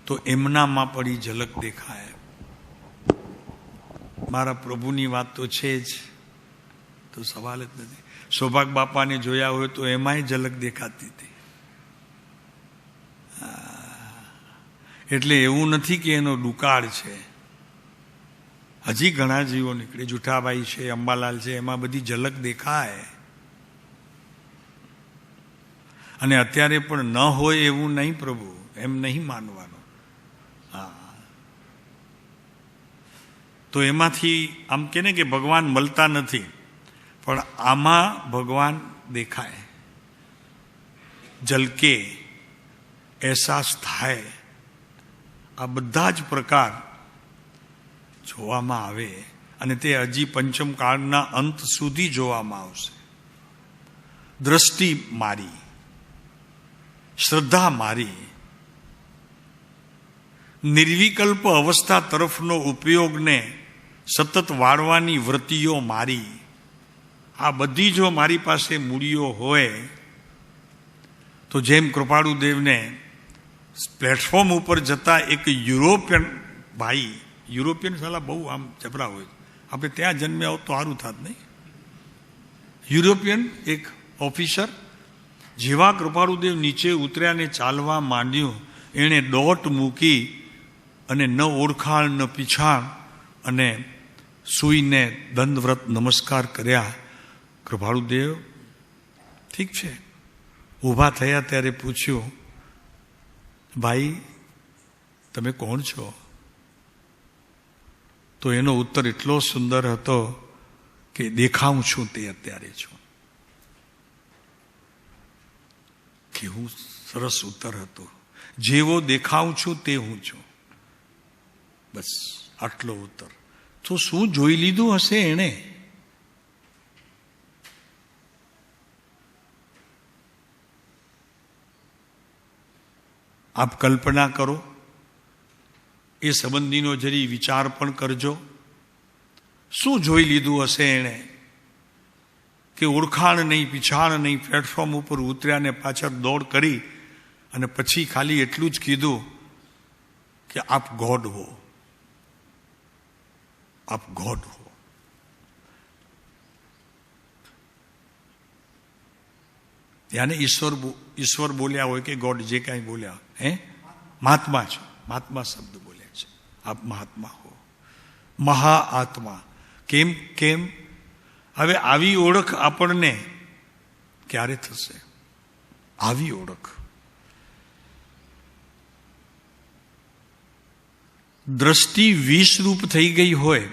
તો એમનામાં પડી ઝલક દેખાય. મારા પ્રભુની વાત તો છે જ, તો સવાલ જ નથી. સૌભાગ બાપાને જોયા હોય તો એમાંય ઝલક દેખાતી હતી. એટલે એવું નથી કે એનો દુકાળ છે. હજી ઘણા જીવો નીકળે, જુઠાભાઈ છે, અંબાલાલ છે, એમાં બધી ઝલક દેખાય. અને અત્યારે પણ ન હોય એવું નહીં પ્રભુ, એમ નહીં માનવાનું. હા, તો એમાંથી આમ કે ને કે ભગવાન મળતા નથી, પણ આમાં ભગવાન દેખાય, ઝલકે, અહેસાસ થાય. આ બધા જ પ્રકાર જોવામાં આવે અને તે હજી પંચમ કાળના અંત સુધી જોવામાં આવશે. દ્રષ્ટિ મારી, શ્રદ્ધા મારી, નિર્વિકલ્પ અવસ્થા તરફનો ઉપયોગને સતત વાળવાની વૃત્તિઓ મારી, આ બધી જો મારી પાસે મૂડીઓ હોય તો જેમ કૃપાળુદેવને પ્લેટફોર્મ ઉપર જતા એક યુરોપિયન ભાઈ, યુરોપિયન સાલા બહુ આમ જબરા હોય, આપણે ત્યાં જન્મ્યા હોત તો સારું થાત નહીં. યુરોપિયન એક ઓફિસર જેવા કૃપાળુદેવ નીચે ઉતર્યા ને ચાલવા માંડ્યું, એણે દોટ મૂકી અને ન ઓળખાણ ન પીછાણ અને સૂઈને દંડવ્રત નમસ્કાર કર્યા. કૃપાળુદેવ ઠીક છે, ઊભા થયા ત્યારે પૂછ્યું, ભાઈ તમે કોણ છો? તો એનો ઉત્તર એટલો સુંદર હતો કે દેખાઉં છું તે અત્યારે છું. કેવું સરસ ઉત્તર હતો. જેવો દેખાઉં છું તે હું છું. બસ આટલો ઉત્તર. તો શું જોઈ લીધું હશે એણે? આપ કલ્પના કરો, એ સંબંધીનો જરી વિચાર પણ કરજો. શું જોઈ લીધું હશે એણે કે ઓળખાણ નહીં, પીછાણ નહીં, પ્લેટફોર્મ ઉપર ઉતર્યા ને પાછળ દોડ કરી અને પછી ખાલી એટલું જ કીધું કે આપ ગોડ હો, આપ ગોડ હો. યાને ઈશ્વર બોલ્યા હોય કે ગોડ જે કાંઈ બોલ્યા, મહાત્મા છે, મહાત્મા શબ્દ બોલ્યા છે. આપ મહાત્મા હો, મહાઆત્મા. કેમ? હવે આવી ઓળખ આપણને ક્યારે થશે? આવી ઓળખ દ્રષ્ટિ વિષરૂપ થઈ ગઈ હોય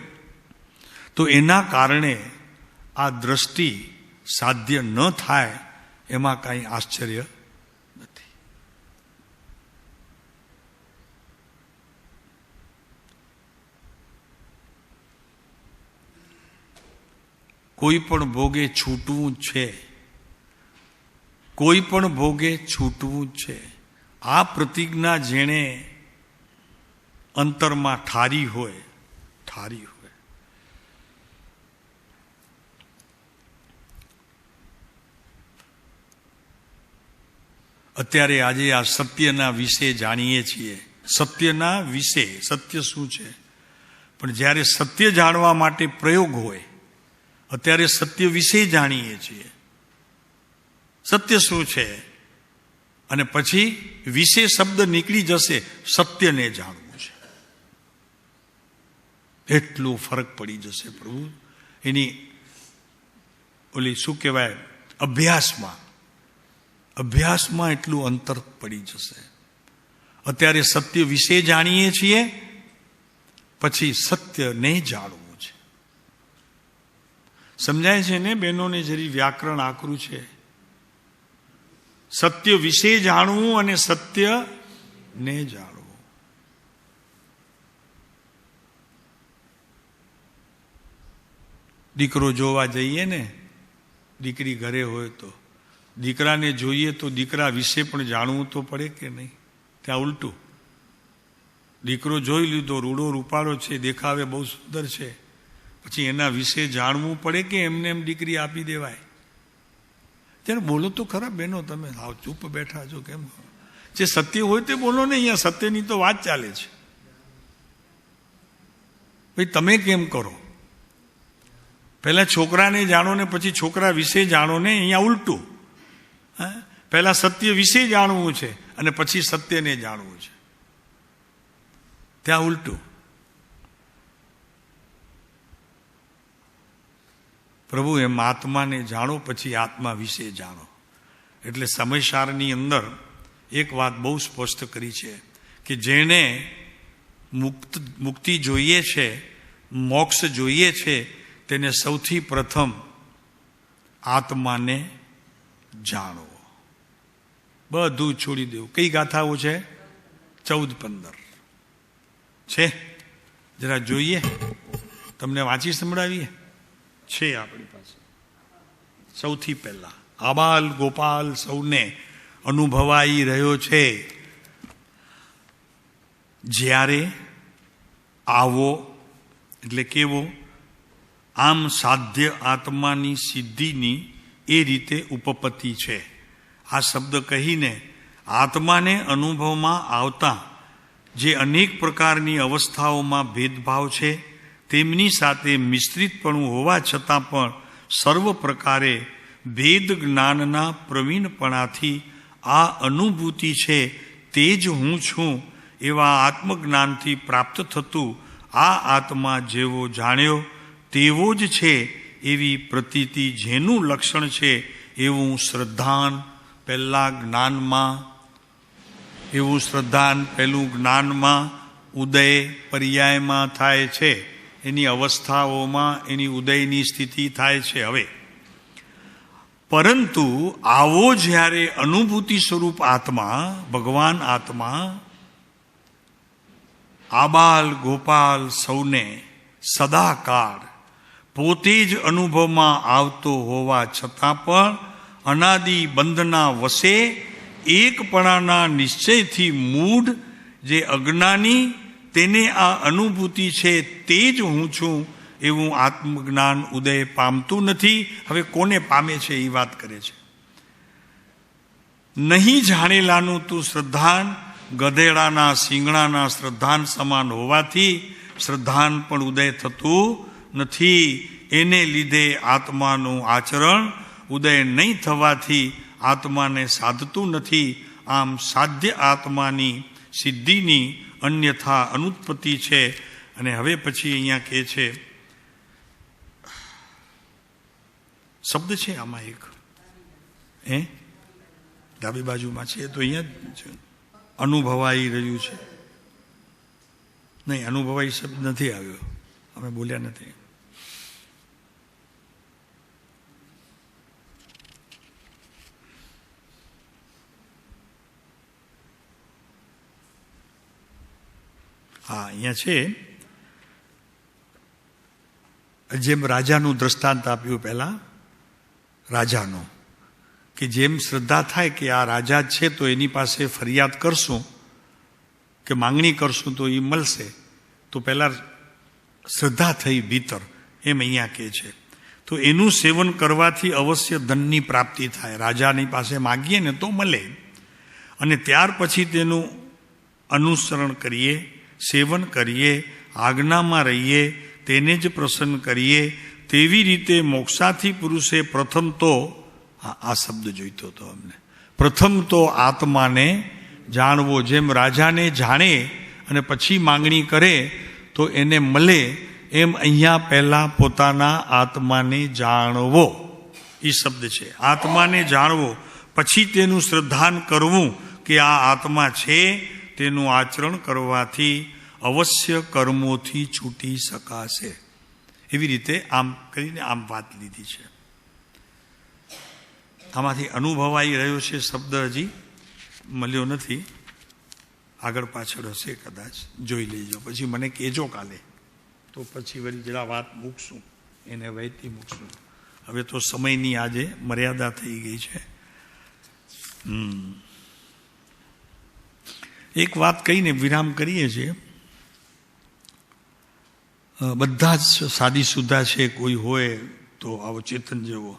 તો એના કારણે આ દ્રષ્ટિ સાધ્ય ન થાય એમાં કાંઈ આશ્ચર્ય નથી. કોઈ પણ ભોગે છૂટવું છે, કોઈ પણ ભોગે છૂટવું છે. આ પ્રતિજ્ઞા જેણે અંતરમાં ઠારી હોય. અત્યારે આજે આ સત્યના વિશે જાણીએ છીએ. સત્યના વિશે, સત્ય શું છે? પણ જ્યારે સત્ય જાણવા માટે પ્રયોગ હોય, અત્યારે સત્ય વિશે જાણીએ છીએ. સત્ય શું છે? અને પછી વિશે શબ્દ નીકળી જશે, સત્યને જાણવું છે. એટલો ફરક પડી જશે પ્રભુ એની ઓલી શું કહેવાય, અભ્યાસમાં એટલું અંતર પડી જશે. અત્યારે સત્ય વિશે જાણીએ છીએ, પછી સત્યને જાણવું છે. સમજાય છે ને બહેનોને? જરી વ્યાકરણ આકરું છે. સત્ય વિશે જાણવું અને સત્યને જાણવું. દીકરો જોવા જઈએ ને, દીકરી ઘરે હોય તો દીકરાને જોઈએ તો દીકરા વિશે પણ જાણવું તો પડે કે નહીં? ત્યાં ઉલટું, દીકરો જોઈ લીધો, રૂડો રૂપાળો છે, દેખાવે બહુ સુંદર છે, પછી એના વિશે જાણવું પડે કે એમને એમ દીકરી આપી દેવાય? ત્યારે બોલો તો ખરા બહેનો, તમે હાવ ચૂપ બેઠા છો કેમ? જે સત્ય હોય તે બોલો ને. અહીંયા સત્યની તો વાત ચાલે છે. ભાઈ તમે કેમ કરો? પહેલા છોકરાને જાણો ને પછી છોકરા વિશે જાણો ને, અહીંયા ઉલટું. પહેલા સત્ય વિશે જાણવું છે અને પછી સત્યને જાણવું છે, ત્યાં ઉલટું. પ્રભુ એમ આત્માને જાણો પછી આત્મા વિશે જાણો. એટલે સમયસારની અંદર એક વાત બહુ સ્પષ્ટ કરી છે કે જેને મુક્તિ જોઈએ છે, મોક્ષ જોઈએ છે, તેને સૌથી પ્રથમ આત્માને જાણો. બધું છોડી દેવું. કઈ ગાથાઓ છે? 14-15 છે. જરા જોઈએ, તમને વાંચી સંભળાવીએ. છે આપણી પાસે. સૌથી પહેલા આબાલ ગોપાલ સૌને અનુભવાઈ રહ્યો છે. જ્યારે આવો એટલે કેવો? આમ સાધ્ય આત્માની સિદ્ધિની એ રીતે ઉપપત્તિ છે. આ શબ્દ કહીને આત્માને અનુભવમાં આવતા જે અનેક પ્રકારની અવસ્થાઓમાં ભેદભાવ છે તેમની સાથે મિશ્રિતપણું હોવા છતાં પણ સર્વ પ્રકારે ભેદ જ્ઞાનના પ્રવીણપણાથી આ અનુભૂતિ છે તે જ હું છું એવા આત્મજ્ઞાનથી પ્રાપ્ત થતું આ આત્મા જેવો જાણ્યો તેવો જ છે એવી પ્રતીતિ જેનું લક્ષણ છે એવું શ્રદ્ધાન પહેલા જ્ઞાનમાં, એવું શ્રદ્ધાન પહેલું જ્ઞાનમાં ઉદય પર્યાયમાં થાય છે. એની અવસ્થાઓમાં એની ઉદયની સ્થિતિ થાય છે. હવે પરંતુ આવો જ્યારે અનુભૂતિ સ્વરૂપ આત્મા, ભગવાન આત્મા આબાલ ગોપાલ સૌને સદાકાળ પોતે જ અનુભવમાં આવતો હોવા છતાં પણ અનાદિ બંધના વશે એકપણાના નિશ્ચયથી મૂઢ જે અજ્ઞાની તેને આ અનુભૂતિ છે તે જ હું છું એવું આત્મજ્ઞાન ઉદય પામતું નથી. હવે કોને પામે છે એ વાત કરે છે. નહીં જાણેલાનું તું શ્રદ્ધાન ગધેડાના શિંગડાના શ્રદ્ધાન સમાન હોવાથી શ્રદ્ધાન પણ ઉદય થતું નથી. એને લીધે આત્માનું આચરણ ઉદય નહીં થવાથી આત્માને સાધતું નથી. આમ સાધ્ય આત્માની સિદ્ધિની અન્યથા અનુત્પત્તિ છે. અને હવે પછી અહીંયા કહે છે, શબ્દ છે આમાં એક, ડાબી બાજુમાં છે, તો અહીંયા છે અનુભવાઈ રહ્યું છે. નહીં, અનુભવાઈ શબ્દ નથી આવ્યો, અમે બોલ્યા નથી. હા, અહીંયા છે જેમ રાજાનું દ્રષ્ટાંત આપ્યું પહેલા, રાજાનું કે જેમ શ્રદ્ધા થાય કે આ રાજા છે તો એની પાસે ફરિયાદ કરશું કે માંગણી કરશું તો એ મળશે, તો પહેલા શ્રદ્ધા થઈ ભીતર, એમ અહીંયા કહે છે. તો એનું સેવન કરવાથી અવશ્ય ધનની પ્રાપ્તિ થાય. રાજાની પાસે માગીએ ને તો મળે, અને ત્યાર પછી તેનું અનુસરણ કરીએ, સેવન કરીએ, આજ્ઞામાં રહીએ, તેને જ પ્રસન્ન કરીએ. તેવી રીતે મોક્ષાથી પુરુષે પ્રથમ તો આ શબ્દ જોઈતો હતો અમને, પ્રથમ તો આત્માને જાણવો. જેમ રાજાને જાણે અને પછી માંગણી કરે તો એને મળે, એમ અહીંયા પહેલા પોતાના આત્માને જાણવો એ શબ્દ છે. આત્માને જાણવો, પછી તેનું શ્રદ્ધાન કરવું કે આ આત્મા છે, તેનું આચરણ કરવાથી અવશ્ય કર્મોથી છૂટી શકાશે. એવી રીતે આમ કરીને આમ વાત લીધી છે. આમાંથી અનુભવાઈ રહ્યો છે શબ્દ હજી મળ્યો નથી, આગળ પાછળ હશે કદાચ, જોઈ લેજો. પછી મને કહેજો કાલે, તો પછી વળી જરા વાત મૂકશું, એને વહેતી મૂકશું. હવે તો સમયની આજે મર્યાદા થઈ ગઈ છે. એક વાત કહીને વિરામ કરીએ છીએ. બધા જ સાદી સુધા છે, કોઈ હોય તો આવો ચેતન જેવો,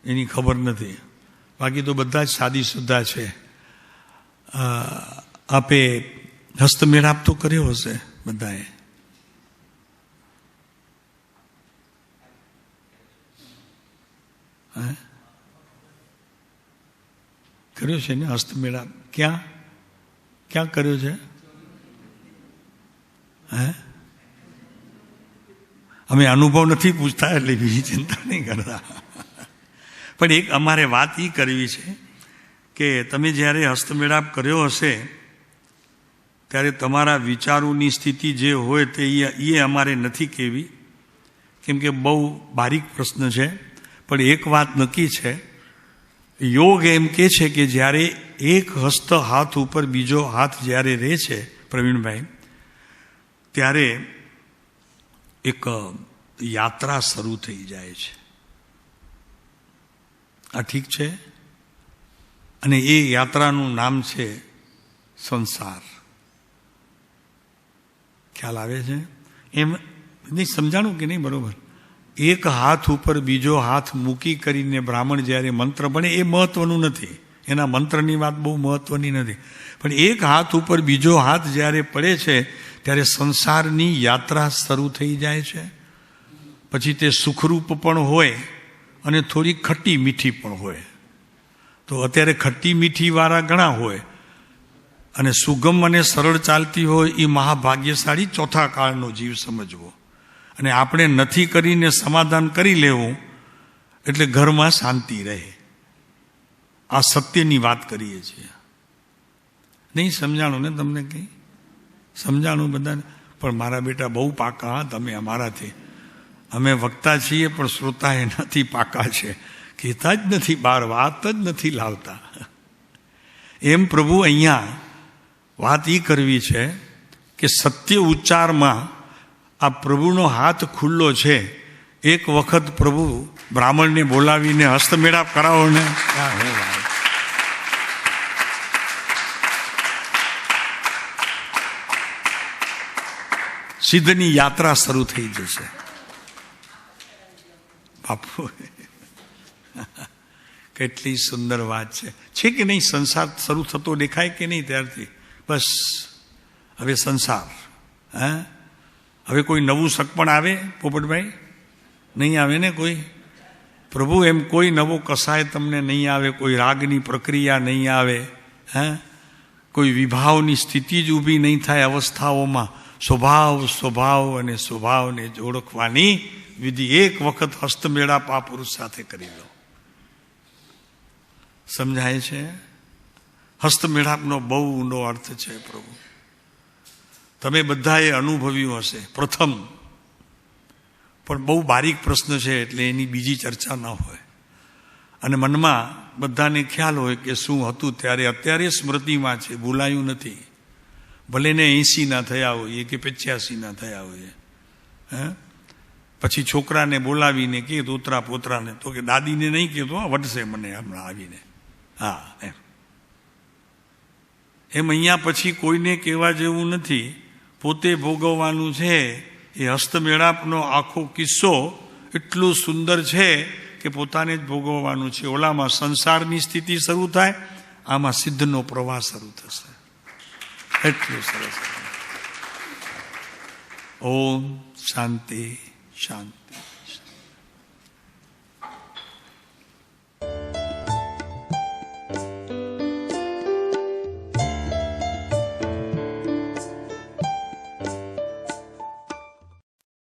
એની ખબર નથી. બાકી તો બધા જ સાદી સુધા છે. આપે હસ્તમેળાપ તો કર્યો હશે બધાએ. હે કર્યો છે ને હસ્તમેળાપ? ક્યાં ક્યાં કર્યો છે? હે અમે અનુભવ નથી પૂછતા એટલે બીજી ચિંતા નહીં કરતા. પણ એક અમારે વાત એ કરવી છે કે તમે જ્યારે હસ્તમેળાપ કર્યો હશે ત્યારે તમારા વિચારોની સ્થિતિ જે હોય તે એ અમારે નથી કહેવી, કેમ કે બહુ બારીક પ્રશ્ન છે. પણ એક વાત નક્કી છે, યોગ એમ કે છે કે જ્યારે એક હસ્ત હાથ ઉપર બીજો હાથ જ્યારે રહે છે પ્રવીણભાઈ, ત્યારે એક યાત્રા શરૂ થઈ જાય છે. આ ઠીક છે? અને એ યાત્રાનું નામ છે સંસાર. ખ્યાલ આવે છે? એમ નહીં સમજાણું કે નહીં? બરોબર. એક હાથ ઉપર બીજો હાથ મૂકી કરીને બ્રાહ્મણ જ્યારે મંત્ર ભણે એ મહત્વનું નથી, એના મંત્રની વાત બહુ મહત્વની નથી. પણ એક હાથ ઉપર બીજો હાથ જ્યારે પડે છે ત્યારે સંસારની યાત્રા શરૂ થઈ જાય છે. પછી તે સુખરૂપ પણ હોય અને થોડી ખટ્ટી મીઠી પણ હોય. તો અત્યારે ખટ્ટી મીઠી વાળા ઘણા હોય અને સુગમ અને સરળ ચાલતી હોય એ મહાભાગ્યશાળી ચોથા કાળનો જીવ સમજવો. અને આપણે નથી કરીને સમાધાન કરી લેવું એટલે ઘરમાં શાંતિ રહે. આ સત્યની વાત કરીએ છીએ. નહીં સમજાણું ને તમને? કંઈ સમજાણું બધાને? પણ મારા બેટા બહુ પાકા, તમે અમારાથી. અમે વક્તા છીએ પણ શ્રોતા એનાથી પાકા છે, કહેતા જ નથી, બહાર વાત જ નથી લાવતા. એમ પ્રભુ અહીંયા વાત એ કરવી છે કે સત્ય ઉચ્ચારમાં આ પ્રભુનો હાથ ખુલ્લો છે. એક વખત પ્રભુ બ્રાહ્મણને બોલાવીને હસ્તમેળાપ કરાવો ને. સિદ્ધની યાત્રા શરૂ થઈ જશે. બાપુ કેટલી સુંદર વાત છે કે નહીં? સંસાર શરૂ થતો દેખાય કે નહીં? ત્યારથી બસ હવે સંસાર. હે હવે કોઈ નવું સગપણ આવે પોપટભાઈ? નહીં આવે ને કોઈ? પ્રભુ એમ કોઈ નવો કસાય તમને નહીં આવે, કોઈ રાગની પ્રક્રિયા નહીં આવે, હે કોઈ વિભાવની સ્થિતિ જ ઊભી નહીં થાય અવસ્થાઓમાં. સ્વભાવ અને સ્વભાવને ઓળખવાની વિધિ એક વખત હસ્તમેળાપ આ પુરુષ સાથે કરી લો. સમજાય છે? હસ્તમેળાપનો બહુ ઊંડો અર્થ છે પ્રભુ. તમે બધાએ અનુભવ્યું હશે. પ્રથમ પણ બહુ બારીક પ્રશ્ન છે એટલે એની બીજી ચર્ચા ન હોય. અને મનમાં બધાને ખ્યાલ હોય કે શું હતું ત્યારે અત્યારે સ્મૃતિમાં છે, ભૂલાયું નથી. ભલે ને 80 ના થયા હોઈએ કે 85 ના થયા હોઈએ. હે પછી છોકરાને બોલાવીને કે તોતરા પોતરાને, તો કે દાદીને નહીં કહેતો, વટશે મને હમણાં આવીને. હા એમ અહીંયા પછી કોઈને કહેવા જેવું નથી, પોતે ભોગવવાનું છે. એ હસ્તમેળાપનો આખો કિસ્સો એટલું સુંદર છે કે પોતાને જ ભોગવવાનું છે. ઓલામાં સંસારની સ્થિતિ શરૂ થાય, આમાં સિદ્ધનો પ્રવાહ શરૂ થશે. એટલું સરસ. ઓમ શાંતિ શાંતિ.